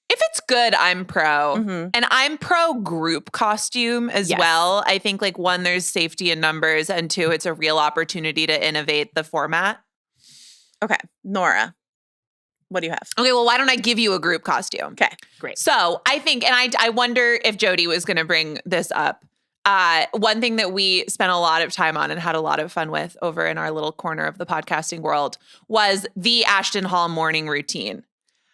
If it's good, I'm pro. Mhm. And I'm pro group costume as Yes. well. I think like one, there's safety in numbers, and two, it's a real opportunity to innovate the format. Okay, Nora, what do you have? Okay, well, why don't I give you a group costume? Okay, Great. So I think, and I wonder if Jodi was going to bring this up. One thing that we spent a lot of time on and had a lot of fun with over in our little corner of the podcasting world was the Ashton Hall morning routine.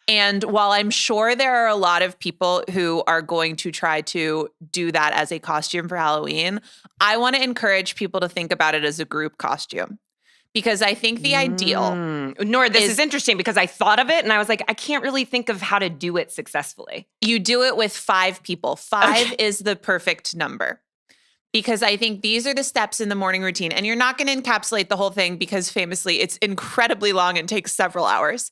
And while I'm sure there are a lot of people who are going to try to do that as a costume for Halloween, I want to encourage people to think about it as a group costume. Because I think the ideal Nora, this is- is interesting because I thought of it and I was like, I can't really think of how to do it successfully. you do it with 5 people. 5 is the perfect number. Because I think these are the steps in the morning routine. And you're not going to encapsulate the whole thing because famously it's incredibly long and takes several hours.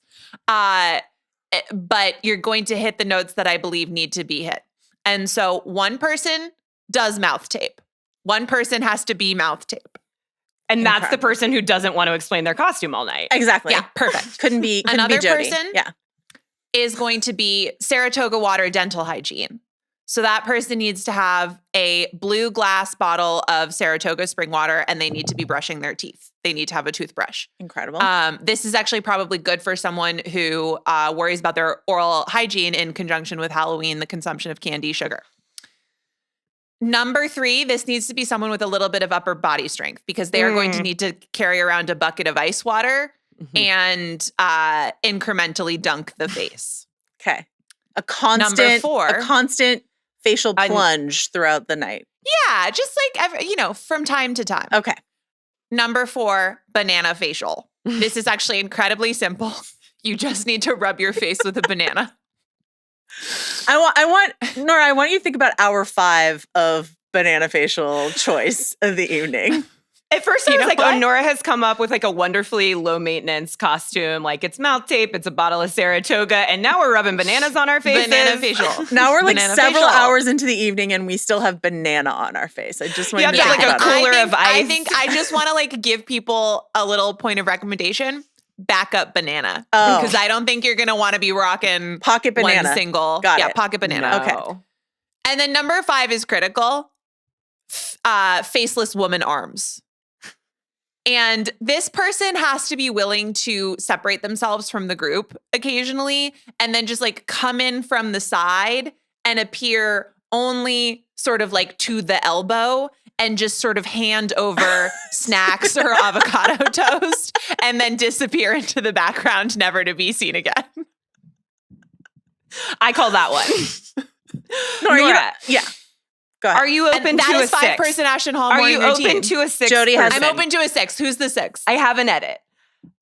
But you're going to hit the notes that I believe need to be hit. And so one person does mouth tape. One person has to be mouth tape. And that's the Incredible. person who doesn't want to explain their costume all night. exactly. Yeah, perfect. Couldn't be Another Jodi. person? Yeah. Is going to be Saratoga Water dental hygiene. So that person needs to have a blue glass bottle of Saratoga spring water and they need to be brushing their teeth. They need to have a toothbrush. Incredible. This is actually probably good for someone who worries about their oral hygiene in conjunction with Halloween, the consumption of candy, sugar. Number 3, this needs to be someone with a little bit of upper body strength because they are going to need to carry around a bucket of ice water and incrementally dunk the face. Okay. A constant 4. a constant facial plunge throughout the night. Yeah, just like, from time to time. Okay. Number 4, banana facial. This is actually incredibly simple. You just need to rub your face with a banana. I want Nora, I want you to think about hour 5 of banana facial choice of the evening. At first I You was know like, what? oh, Nora has come up with like a wonderfully low maintenance costume. Like it's mouth tape, it's a bottle of Saratoga, and now we're rubbing bananas on our faces. Banana facial. Now we're like Banana several facial. hours into the evening and we still have banana on our face. I just want You you have to to think like a about cooler it. of I ice. think I just want to like give people a little point of recommendation. backup banana. Oh. Because I don't think you're going to want to be rocking Pocket banana. one single. Got it. Pocket banana. No. Okay. And then number 5 is critical. Faceless woman arms. And this person has to be willing to separate themselves from the group occasionally and then just like come in from the side and appear only sort of like to the elbow and just sort of hand over snacks or avocado toast and then disappear into the background, never to be seen again. I call that one. Nora, yeah. Go ahead. Are you open That to a is 6? 5-person Ashton Hall Are morning you routine. open to a 6? Jodi has- I'm open to a 6. Who's the 6? I have an edit.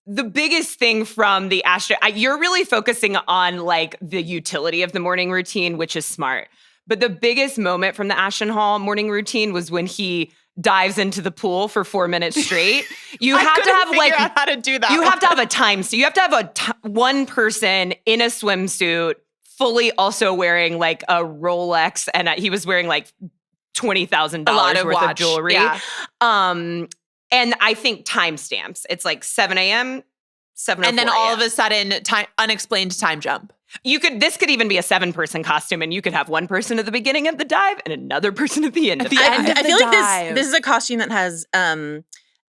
The biggest thing from the Ashton, you're really focusing on like the utility of the morning routine, which is smart. But the biggest moment from the Ashton Hall morning routine was when he dives into the pool for 4 minutes straight. You I have to couldn't have figure like out how to do that. you have to have a time. So you have to have one person in a swimsuit, fully also wearing like a Rolex, and he was wearing like $20,000 worth of jewelry. Yeah. And I think timestamps. It's like 7 a.m., 7:04 And then all a.m. of a sudden, unexplained time jump. This could even be a 7-person costume, and you could have one person at the beginning of the dive and another person at the end of the dive. end of I the feel like dive. this is a costume that has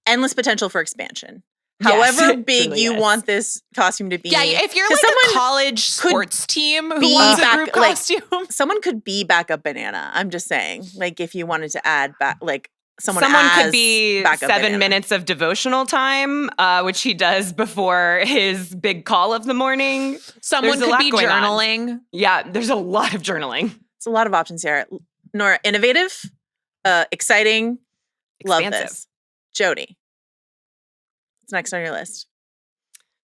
endless potential for expansion. Yes, However it big truly you is. want this costume to be. Yeah, if you're 'Cause like a someone college sports team who be wants a back- group like, costume. someone could be backup banana. I'm just saying, like if you wanted to add back, like someone could as be backup 7 banana. minutes of devotional time, which he does before his big call of the morning. Someone There's a could lot be going on. journaling. Yeah, there's a lot of journaling. It's a lot of options here. Nora, innovative, exciting, love Expansive. this. Jodi, what's next on your list?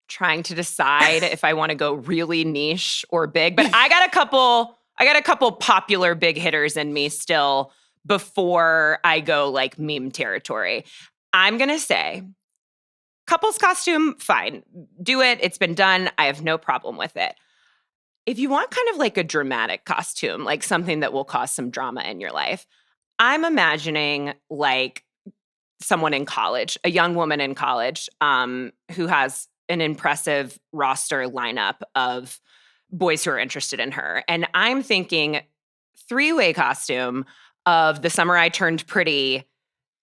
Trying to decide if I want to go really niche or big, but I got a couple popular big hitters in me still before I go like meme territory. I'm going to say couples costume, fine. Do it. It's been done. I have no problem with it. If you want kind of like a dramatic costume, like something that will cause some drama in your life, I'm imagining like someone in college, a young woman in college who has an impressive roster lineup of boys who are interested in her. And I'm thinking 3-way costume of the Summer I Turned Pretty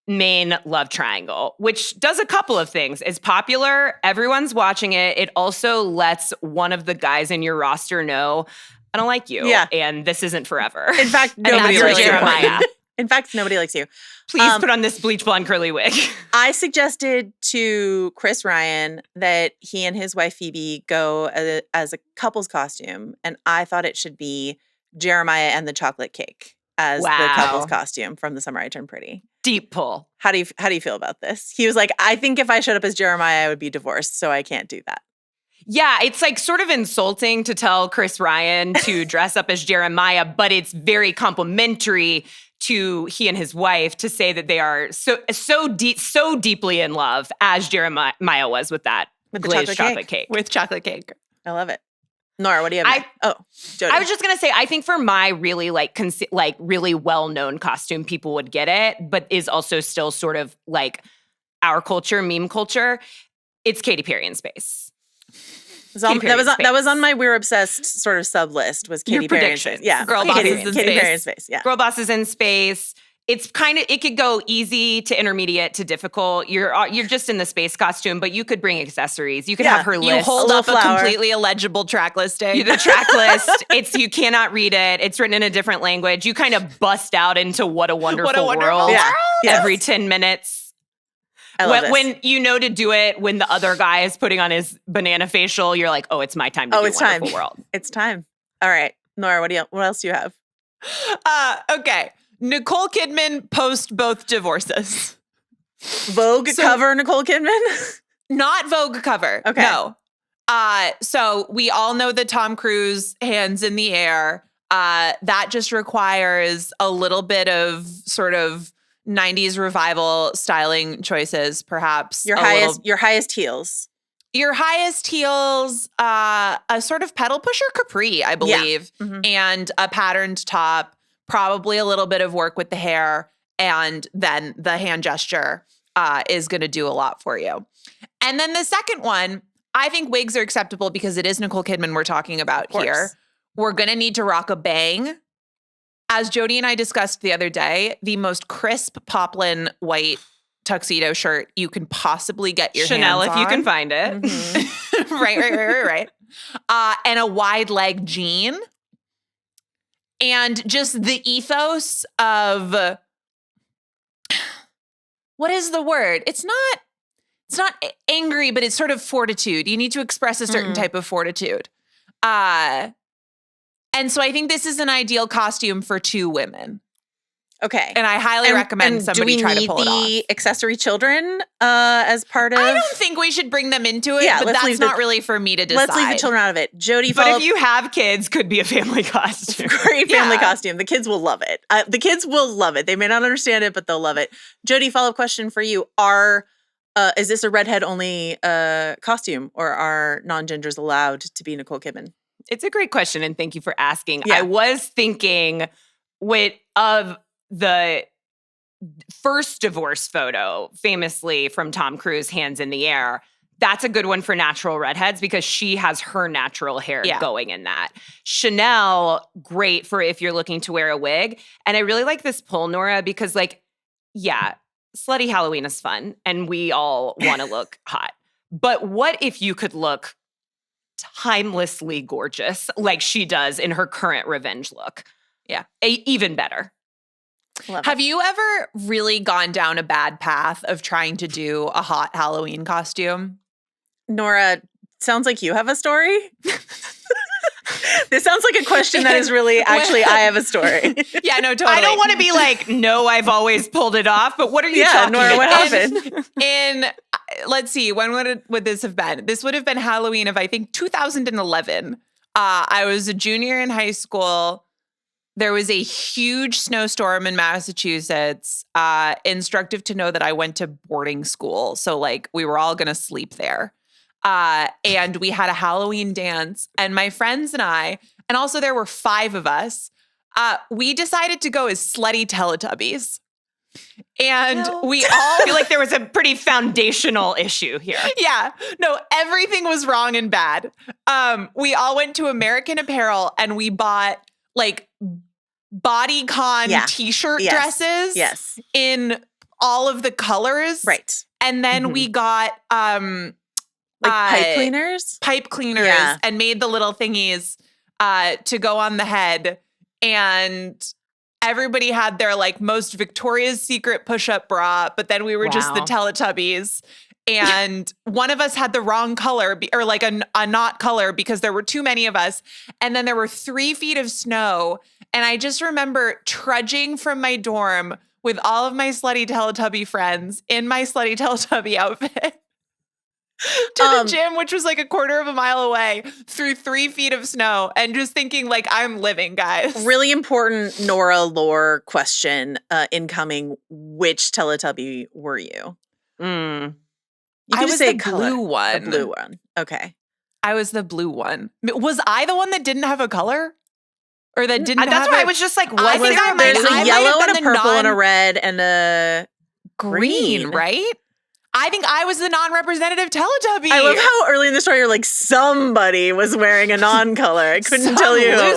main love triangle, which does a couple of things. It's popular. Everyone's watching it. It also lets one of the guys in your roster know, I don't like you. Yeah. And this isn't forever. In fact, And nobody that's likes you. Jeremiah. In fact, nobody likes you. Please put on this bleach blonde curly wig. I suggested to Chris Ryan that he and his wife Phoebe go as a couple's costume, and I thought it should be Jeremiah and the chocolate cake as the Wow. couple's costume from The Summer I Turned Pretty. Deep pull. How do you feel about this? He was like, I think if I showed up as Jeremiah, I would be divorced, so I can't do that. Yeah, it's like sort of insulting to tell Chris Ryan to dress up as Jeremiah, but it's very complimentary to he and his wife to say that they are so deeply in love as Jeremiah was with that With the glazed chocolate chocolate cake. With chocolate cake. I love it. Nora, what do you have? Jodi. I was just gonna say, I think for my really really well-known costume, people would get it, but is also still sort of like our culture, meme culture. It's Katy Perry in space. That was on my We're Obsessed sort of sub list. Was Katy Perry in space? predictions. Yeah, Girl Katy, bosses in Katy space. Perry in space. Yeah, Girl bosses in space. It's it could go easy to intermediate to difficult. You're just in the space costume, but you could bring accessories. You could have her You list. hold A up a little flower. completely illegible track listing. The track list. You cannot read it. It's written in a different language. You kind of bust out into what a wonderful world Yeah. Yes. every 10 minutes. I love this. When you know to do it, when the other guy is putting on his banana facial, you're like, oh, it's my time to do it's time. Wonderful World. It's time. All right, Nora, what else do you have? Okay. Nicole Kidman post both divorces. Vogue cover Nicole Kidman. Not Vogue cover. Okay. No. So we all know the Tom Cruise hands in the air. That just requires a little bit of sort of 90s revival styling choices, perhaps. Your highest heels. Your highest heels, a sort of pedal pusher capri, I believe, Mhm. and a patterned top, probably a little bit of work with the hair, and then the hand gesture is going to do a lot for you. And then the second one, I think wigs are acceptable because it is Nicole Kidman we're talking about here. We're going to need to rock a bang. As Jodi and I discussed the other day, the most crisp poplin white tuxedo shirt you can possibly get your Chanel, hands on. if you can find it. Mm-hmm. right. And a wide leg jean. And just the ethos of, what is the word? It's not angry, but it's sort of fortitude. You need to express a certain type of fortitude. And so I think this is an ideal costume for 2 women. Okay. And I highly recommend somebody try to pull it off. Do we need the accessory children as part of? I don't think we should bring them into it, but that's not really for me to decide. Let's leave the children out of it. Jodi, but if you have kids, could be a family costume. Great family costume. The kids will love it. The kids will love it. They may not understand it, but they'll love it. Jodi, follow-up question for you. Is this a redhead only costume, or are non-gingers allowed to be Nicole Kidman? It's a great question, and thank you for asking. Yeah. I was thinking of the first divorce photo, famously from Tom Cruise, Hands in the Air. That's a good one for natural redheads because she has her natural hair going in that. Chanel, great for if you're looking to wear a wig. And I really like this poll, Nora, because slutty Halloween is fun and we all want to look hot. But what if you could look timelessly gorgeous like she does in her current revenge look? Yeah, even better. Have you ever really gone down a bad path of trying to do a hot Halloween costume? Nora, sounds like you have a story. This sounds like a question that is really actually I have a story. Yeah, no, totally. I don't want to be like, no, I've always pulled it off, but what are you talking Nora, about? what happened? Let's see, when would this have been? This would have been Halloween of, I think, 2011. I was a junior in high school. There was a huge snowstorm in Massachusetts. Instructive to know that I went to boarding school. So we were all going to sleep there. And we had a Halloween dance, and my friends and I, and also there were 5 of us, we decided to go as slutty Teletubbies. And we all feel like there was a pretty foundational issue here. Yeah. No, everything was wrong and bad. We all went to American Apparel and we bought bodycon t-shirt dresses in all of the colors. Right. And then we got pipe cleaners and made the little thingies to go on the head. And everybody had their most Victoria's Secret push-up bra, but then we were just the Teletubbies. And one of us had the wrong color or a not color because there were too many of us. And then there were 3 feet of snow. And I just remember trudging from my dorm with all of my slutty Teletubby friends in my slutty Teletubby outfit to the gym, which was a quarter of a mile away, through 3 feet of snow, and just thinking I'm living, guys. Really important Nora lore question incoming. Which Teletubby were you? You I could was say the color. blue one. The blue one. Okay. I was the blue one. Was I the one that didn't have a color? Or that didn't have That's why I was just like, what? There's a yellow and a purple and a red and a green, right? I think I was the non-representative Teletubby. I love how early in the story you're like, somebody was wearing a non-color. I couldn't tell you who it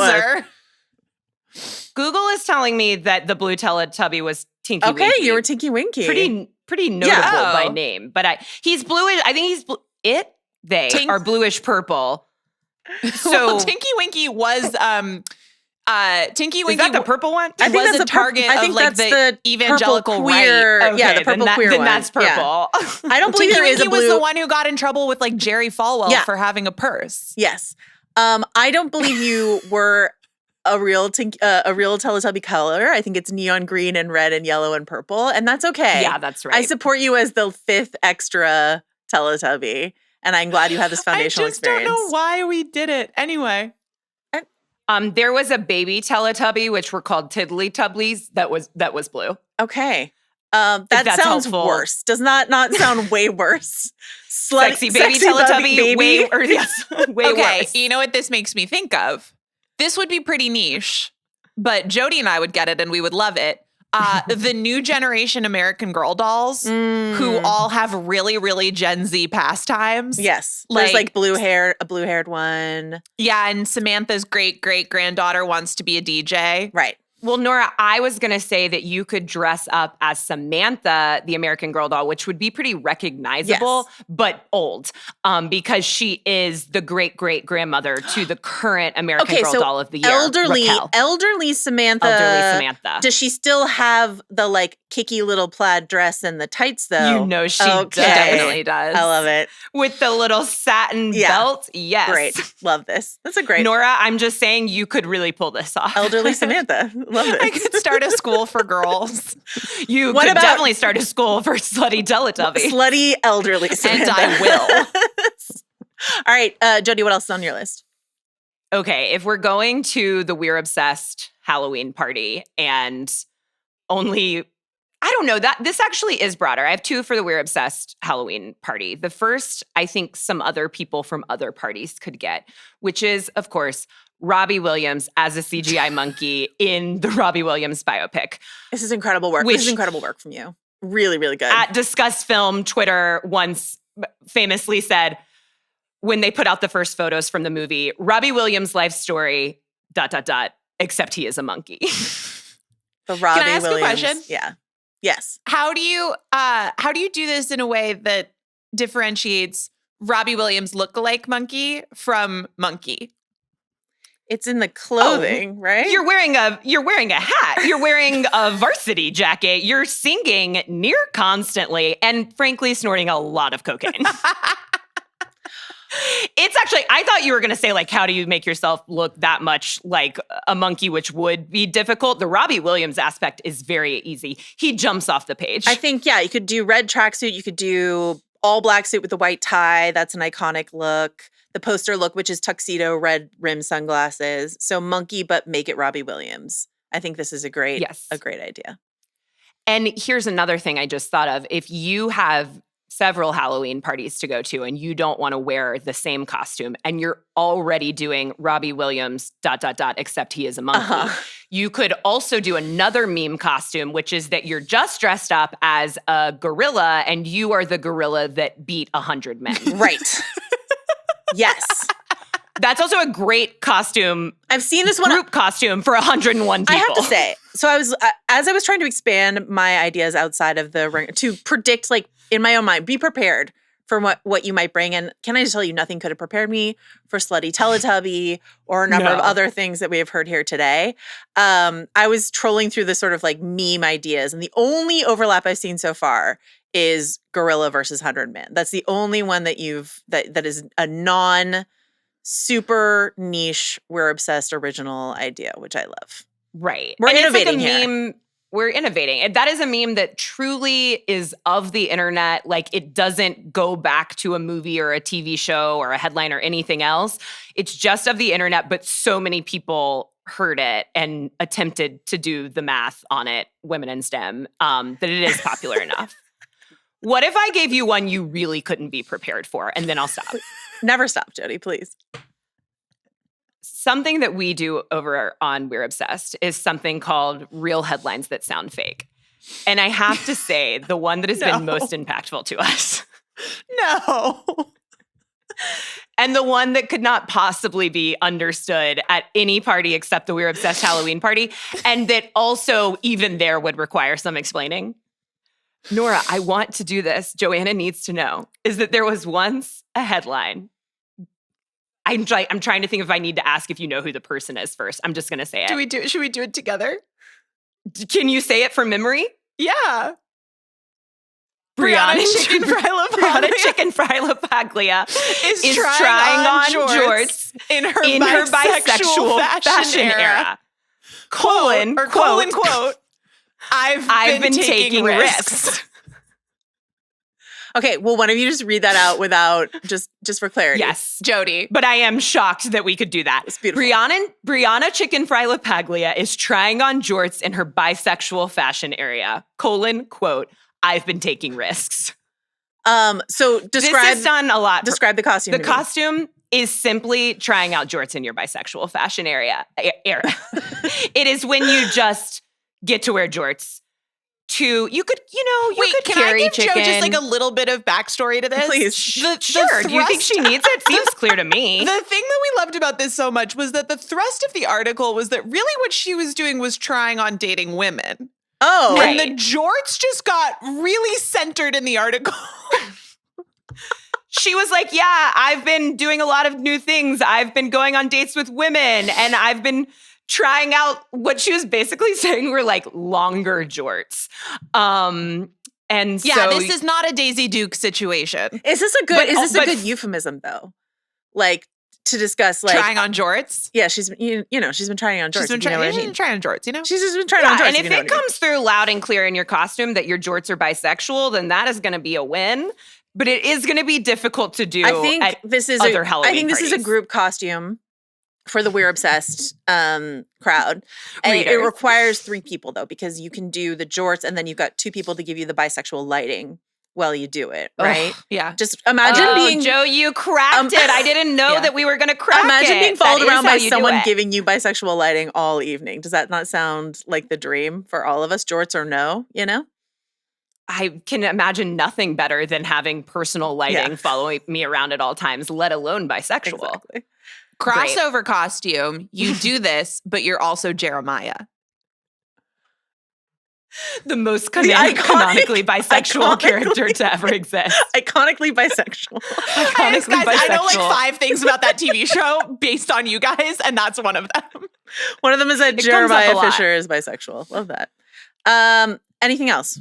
was. Google is telling me that the blue Teletubby was Tinky Winky. Okay, you were Tinky Winky. Pretty notable by name. But he's bluish. I think he's they are bluish purple. So Tinky Winky was Tinky Winky. Is that the purple one? I think that's a target of the evangelical queer, right. Okay, the purple queer then one. That's purple. Yeah. I don't believe there is a blue. Tinky was the one who got in trouble with Jerry Falwell for having a purse. Yes. I don't believe you were a real Teletubby color. I think it's neon green and red and yellow and purple, and that's okay. Yeah, that's right. I support you as the 5th extra Teletubby, and I'm glad you had this foundational experience. I just don't know why we did it. Anyway. There was a baby Teletubby, which were called Tiddly Tubblies, that was blue. Okay. That sounds worse. Does not sound way worse. Sexy baby Teletubby, baby. way worse. You know what this makes me think of? This would be pretty niche, but Jodi and I would get it and we would love it. the new generation American Girl dolls who all have really, really Gen Z pastimes. Yes. There's like a blue-haired one. Yeah, and Samantha's great-great-granddaughter wants to be a DJ. Right. Well, Nora, I was going to say that you could dress up as Samantha, the American Girl doll, which would be pretty recognizable, but old, because she is the great-great-grandmother to the current American Girl doll of the year, elderly Raquel. Samantha. Does she still have the like kicky little plaid dress and the tights though? You know she definitely does. I love it. With the little satin belt. Yes. Great. Love this. That's a great. Nora, I'm just saying you could really pull this off. Elderly Samantha. Love this. I could start a school for girls. You could definitely start a school for slutty Teletubby. Slutty elderly Samantha. And I will. All right, Jodi, what else is on your list? Okay, if we're going to the We're Obsessed Halloween party and only, I don't know, that this actually is broader. I have two for the We're Obsessed Halloween party. The first, I think some other people from other parties could get, which is, of course, Robbie Williams as a CGI monkey in the Robbie Williams biopic. This is incredible work. This is incredible work from you. Really, really good. At Discuss Film, Twitter once famously said, when they put out the first photos from the movie, Robbie Williams' life story, ... except he is a monkey. The Robbie Can I ask Williams. a question? Yeah. Yes. How do you do this in a way that differentiates Robbie Williams lookalike monkey from monkey? It's in the clothing, right? You're wearing a hat. You're wearing a varsity jacket. You're singing near constantly and frankly snorting a lot of cocaine. It's actually, I thought you were going to say, like, how do you make yourself look that much like a monkey, which would be difficult. The Robbie Williams aspect is very easy. He jumps off the page. I think, yeah, you could do red tracksuit. You could do all black suit with the white tie. That's an iconic look. The poster look, which is tuxedo, red rim sunglasses. So monkey, but make it Robbie Williams. I think this is a great idea. And here's another thing I just thought of. If you have several Halloween parties to go to and you don't want to wear the same costume and you're already doing Robbie Williams ... except he is a monkey. You could also do another meme costume, which is that you're just dressed up as a gorilla and you are the gorilla that beat 100 men. Right. Yes. That's also a great costume. I've seen this one. Group costume for 101 people. I have to say, so as I was trying to expand my ideas outside of the ring to predict, like in my own mind, be prepared for what you might bring. And can I just tell you, nothing could have prepared me for Slutty Teletubby or a number of other things that we have heard here today. I was trolling through the sort of like meme ideas, and the only overlap I've seen so far is gorilla versus 100 men. That's the only one that that is a super niche, we're obsessed original idea, which I love. Right. We're innovating here. Meme, we're innovating. That is a meme that truly is of the internet. Like, it doesn't go back to a movie or a TV show or a headline or anything else. It's just of the internet, but so many people heard it and attempted to do the math on it, women in STEM, that it is popular enough. What if I gave you one you really couldn't be prepared for? And then I'll stop. Never stop, Jodi, please. Something that we do over on We're Obsessed is something called Real Headlines That Sound Fake. And I have to say, the one that has been most impactful to us. No. And the one that could not possibly be understood at any party except the We're Obsessed Halloween party. And that also, even there, would require some explaining. Nora, I want to do this. Joanna needs to know. Is that there was once a headline. I'm trying to think if I need to ask if you know who the person is first. I'm just going to say it. Should we do it together? Can you say it from memory? Yeah. Brianna Chicken Fry LaPaglia is trying on jorts in her bisexual fashion era. Quote, I've been taking risks. Okay, well, one of you just read that out without, just for clarity. Yes. Jodi. But I am shocked that we could do that. It's beautiful. Brianna Chicken Fry LaPaglia is trying on jorts in her bisexual fashion area. Quote, I've been taking risks. So describe. This is done a lot. Describe the costume. The costume is simply trying out jorts in your bisexual fashion era. It is when you just get to wear jorts to, you could can carry I give chicken. Joe just like a little bit of backstory to this? Please. Sure. Do you think she needs it? Seems clear to me. The thing that we loved about this so much was that the thrust of the article was that really what she was doing was trying on dating women. Oh, And the jorts just got really centered in the article. She was like, yeah, I've been doing a lot of new things. I've been going on dates with women, and I've been trying out what she was basically saying were like longer jorts. And Yeah, so this is not a Daisy Duke situation. Is this a good euphemism though? Like to discuss like Trying on jorts? Yeah, she's been trying on jorts. She's been you know what I mean? trying on jorts, you know? She's just been trying on jorts. And if you know it comes through loud and clear in your costume that your jorts are bisexual, then that is going to be a win. But it is going to be difficult to do. I think this is other Halloween I think this is a parties. group costume for the We're Obsessed crowd. And it Readers. requires 3 people though, because you can do the jorts and then you've got 2 people to give you the bisexual lighting while you do it, right? Yeah. Just imagine being Joe, you cracked it. I didn't know that we were going to crack Imagine it. being followed That is around how by you do someone it. giving you bisexual lighting all evening. Does that not sound like the dream for all of us, jorts or no, you know? I can imagine nothing better than having personal lighting following me around at all times, let alone bisexual. Exactly. Crossover costume, you do this, but you're also Jeremiah. The most canonically bisexual character to ever exist. Iconically bisexual. Iconically Guys, I know like bisexual. 5 things about that TV show based on you guys, and that's one of them. One of them is that It comes up a Jeremiah lot. Fisher is bisexual. Love that. Anything else?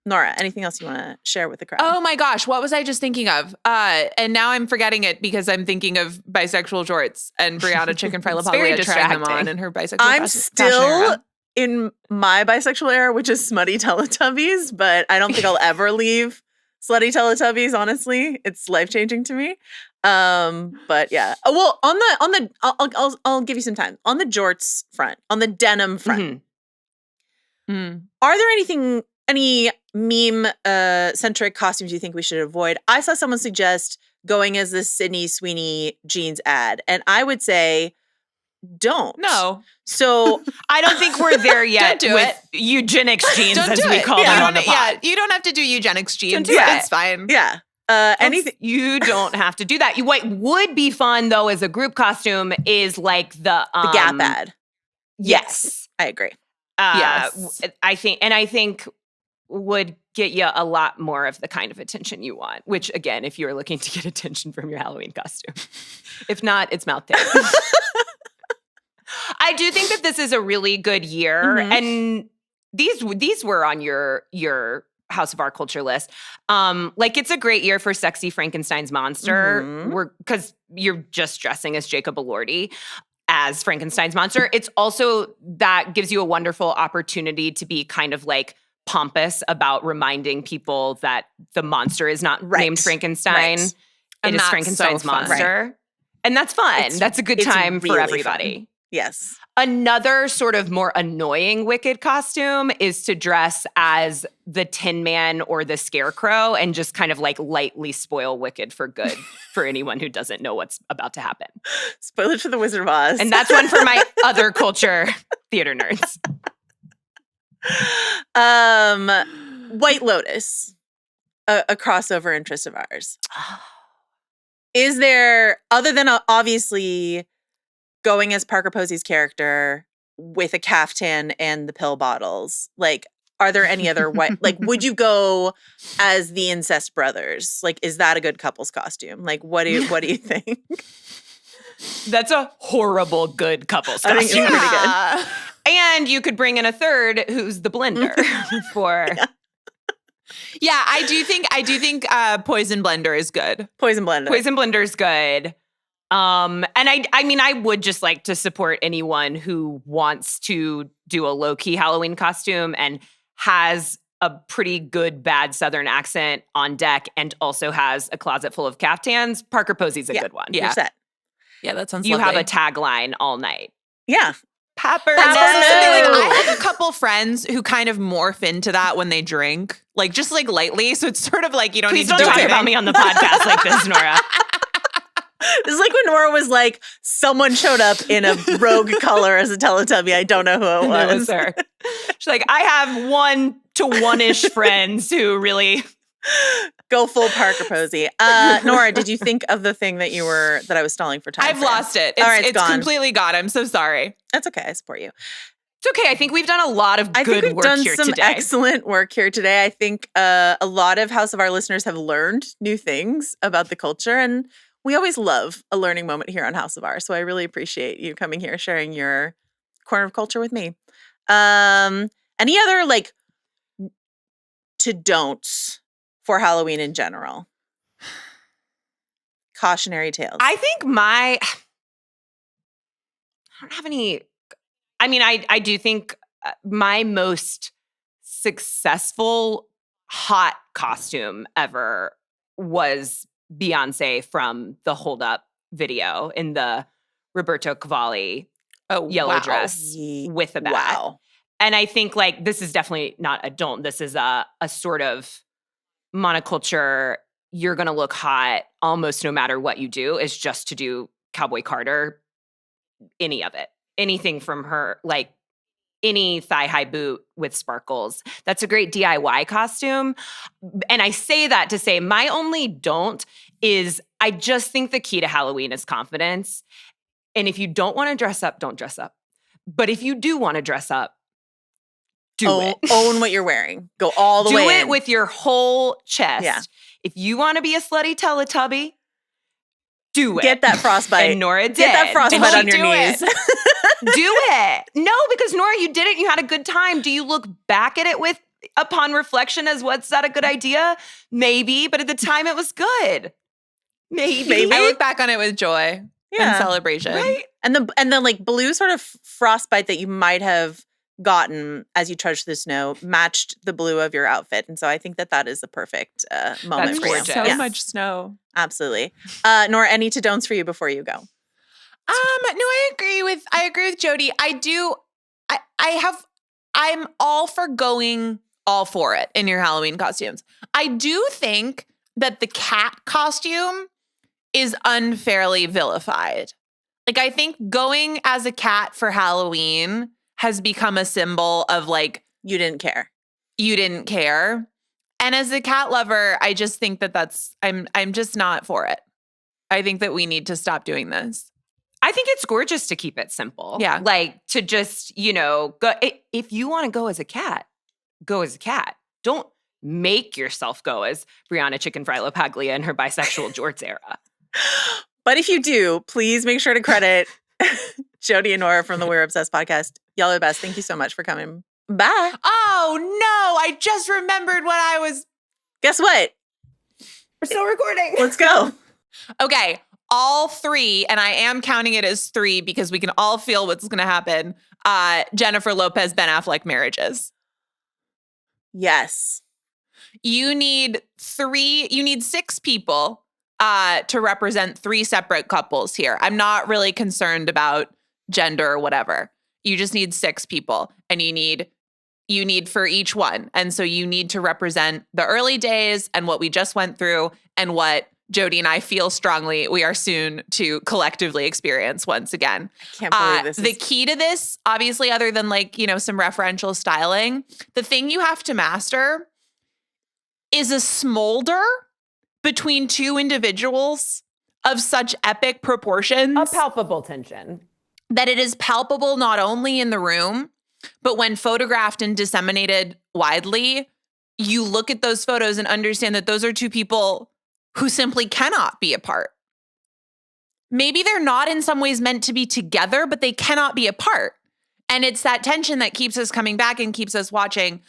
Nora, anything else you want to share with the crowd? Oh my gosh, what was I just thinking of? And now I'm forgetting it because I'm thinking of bisexual jorts and Brianna Chicken Fry It's very LaPaglia trying them distracting. on in her bisexual I'm fashion still era. in my bisexual era, which is smutty Teletubbies, but I don't think I'll ever leave slutty Teletubbies, honestly. It's life-changing to me. But yeah. Oh, well, I'll give you some time. On the jorts front, on the denim front, are there any meme centric costumes you think we should avoid? I saw someone suggest going as the Sydney Sweeney jeans ad, and I would say don't. No. So I don't think we're there yet Don't do with eugenics jeans, Don't as do we it. call them on the pod. Yeah, you don't have to do eugenics jeans. do it. It's fine. yeah. Anything. You don't have to do that. What would be fun though as a group costume is like the The Gap ad. Yes. I agree. Yes. I think would get you a lot more of the kind of attention you want, which again, if you're looking to get attention from your Halloween costume. If not, it's mouth tape. I do think that this is a really good year. And these were on your House of Our Culture list. Like it's a great year for sexy Frankenstein's monster. Because you're just dressing as Jacob Elordi as Frankenstein's monster. It's also that gives you a wonderful opportunity to be kind of like pompous about reminding people that the monster is not named Frankenstein. Right. It And is that's Frankenstein's so fun. monster. And that's fun. That's a good it's time for really everybody. fun. Yes. Another sort of more annoying Wicked costume is to dress as the Tin Man or the Scarecrow and just kind of like lightly spoil Wicked for good for anyone who doesn't know what's about to happen. Spoilers for the Wizard of Oz. And that's one for my other culture theater nerds. White Lotus, a crossover interest of ours. Is there, other than obviously going as Parker Posey's character with a caftan and the pill bottles, like, are there any other white, like, would you go as the Incest Brothers? Like, is that a good couple's costume? Like, what do you think? That's a horrible good couple's I think costume. it's pretty good. And you could bring in a third who's the blender for. Yeah, I do think Poison Blender is good. Poison Blender. Poison Blender's good. And I mean, I would just like to support anyone who wants to do a low-key Halloween costume and has a pretty good bad Southern accent on deck and also has a closet full of caftans. Parker Posey's a good one. You're set. Yeah, that sounds You lovely. have a tagline all night. Yeah. Pepper. That's also something, like, I have a couple friends who kind of morph into that when they drink, like just like lightly. So it's sort of like you don't Please need to don't do talk anything. about me on the podcast like this, Nora. This is like when Nora was like, someone showed up in a rogue color as a Teletubby. I don't know who it was. It was her. She's like, I have 1-to-1-ish friends who really go full Parker Posey. Nora, did you think of the thing that I was stalling for time? I've lost it. It's gone. completely gone. I'm so sorry. That's okay. I support you. It's okay. I think we've done a lot of good work here today. Excellent work here today. I think a lot of House of Our listeners have learned new things about the culture, and we always love a learning moment here on House of Our. So I really appreciate you coming here, sharing your corner of culture with me. Any other like to don'ts for Halloween in general? Cautionary tales. I think I don't have any. I mean, I do think my most successful hot costume ever was Beyonce from the Hold Up video in the Roberto Cavalli yellow dress with a bat. Wow. And I think like this is definitely not a don't. This is a sort of monoculture. You're going to look hot almost no matter what you do is just to do Cowboy Carter, any of it. Anything from her, like any thigh-high boot with sparkles. That's a great DIY costume. And I say that to say my only don't is I just think the key to Halloween is confidence. And if you don't want to dress up, don't dress up. But if you do want to dress up, do it. Own what you're wearing. Go all the way Do in. it with your whole chest. Yeah. If you want to be a slutty Teletubby, do it. Get that frostbite. And Nora did. Get that frostbite on your knees. Do it. No, because Nora, you did it. You had a good time. Do you look back at it upon reflection as what's that a good idea? Maybe, but at the time it was good. Maybe. I look back on it with joy and celebration. Right? And the like blue sort of frostbite that you might have gotten as you trudged through the snow matched the blue of your outfit. And so I think that is the perfect moment That's for you. gorgeous. So Yes. much snow. Absolutely. Nora, any to don'ts for you before you go? No, I agree with Jodi. I'm all for going all for it in your Halloween costumes. I do think that the cat costume is unfairly vilified. Like, I think going as a cat for Halloween has become a symbol of like, You didn't care. you didn't care. And as a cat lover, I just think I'm just not for it. I think that we need to stop doing this. I think it's gorgeous to keep it simple. Yeah. Like to just, go. If you want to go as a cat, go as a cat. Don't make yourself go as Brianna Chicken Fry LaPaglia in her bisexual jorts era. But if you do, please make sure to credit Jodi and Nora from the We're Obsessed podcast. Y'all are the best. Thank you so much for coming. Bye. Oh, no. I just remembered what I was. Guess what? We're still recording. Let's go. Okay. All three, and I am counting it as three because we can all feel what's going to happen. Jennifer Lopez, Ben Affleck marriages. Yes. You need 6 people to represent 3 separate couples here. I'm not really concerned about gender or whatever. You just need 6 people, and you need for each one. And so you need to represent the early days and what we just went through and what Jodi and I feel strongly we are soon to collectively experience once again. I can't believe this. The key to this, obviously, other than some referential styling, the thing you have to master is a smolder between 2 individuals of such epic proportions. A palpable tension. That it is palpable not only in the room, but when photographed and disseminated widely, you look at those photos and understand that those are 2 people who simply cannot be apart. Maybe they're not in some ways meant to be together, but they cannot be apart. And it's that tension that keeps us coming back and keeps us watching.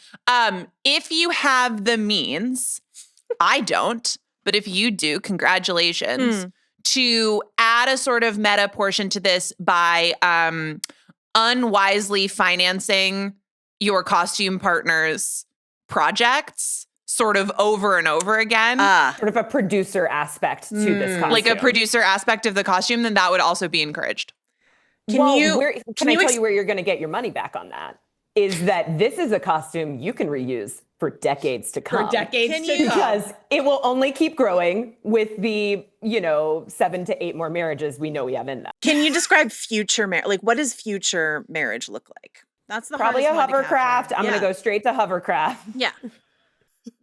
If you have the means, I don't, but if you do, congratulations, to add a sort of meta portion to this by unwisely financing your costume partner's projects sort of over and over again. Sort of a producer aspect to this costume. Like a producer aspect of the costume, then that would also be encouraged. Can I tell you where you're going to get your money back on that? is that this is a costume you can reuse for decades to come. Because it will only keep growing with the, 7 to 8 more marriages we know we have in that. Can you describe future marriage? Like, what does future marriage look like? That's the Probably a hardest one to hovercraft. capture. I'm going to go straight to hovercraft. Yeah.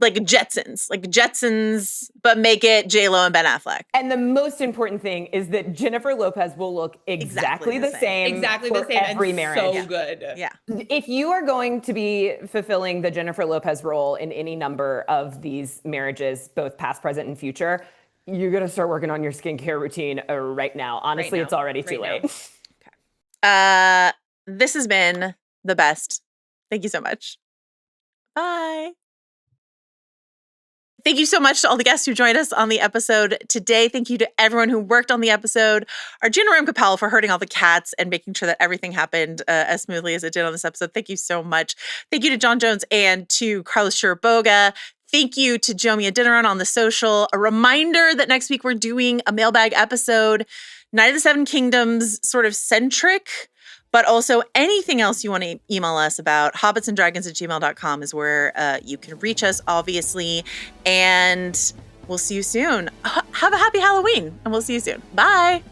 Like Jetsons, but make it J-Lo and Ben Affleck. And the most important thing is that Jennifer Lopez will look exactly the same. Exactly for the same. every and marriage. So good. Yeah. If you are going to be fulfilling the Jennifer Lopez role in any number of these marriages, both past, present, and future, you're going to start working on your skincare routine right now. Honestly, it's already too late. Okay. This has been the best. Thank you so much. Bye. Thank you so much to all the guests who joined us on the episode today. Thank you to everyone who worked on the episode. Arjuna Ramgopowell for herding all the cats and making sure that everything happened as smoothly as it did on this episode. Thank you so much. Thank you to John Jones and to Carlos Chiriboga. Thank you to Jomi Adeniran on the social. A reminder that next week we're doing a mailbag episode, Night of the Seven Kingdoms sort of centric, but also anything else you want to email us about, hobbitsanddragons@gmail.com is where you can reach us, obviously. And we'll see you soon. Have a happy Halloween, and we'll see you soon. Bye.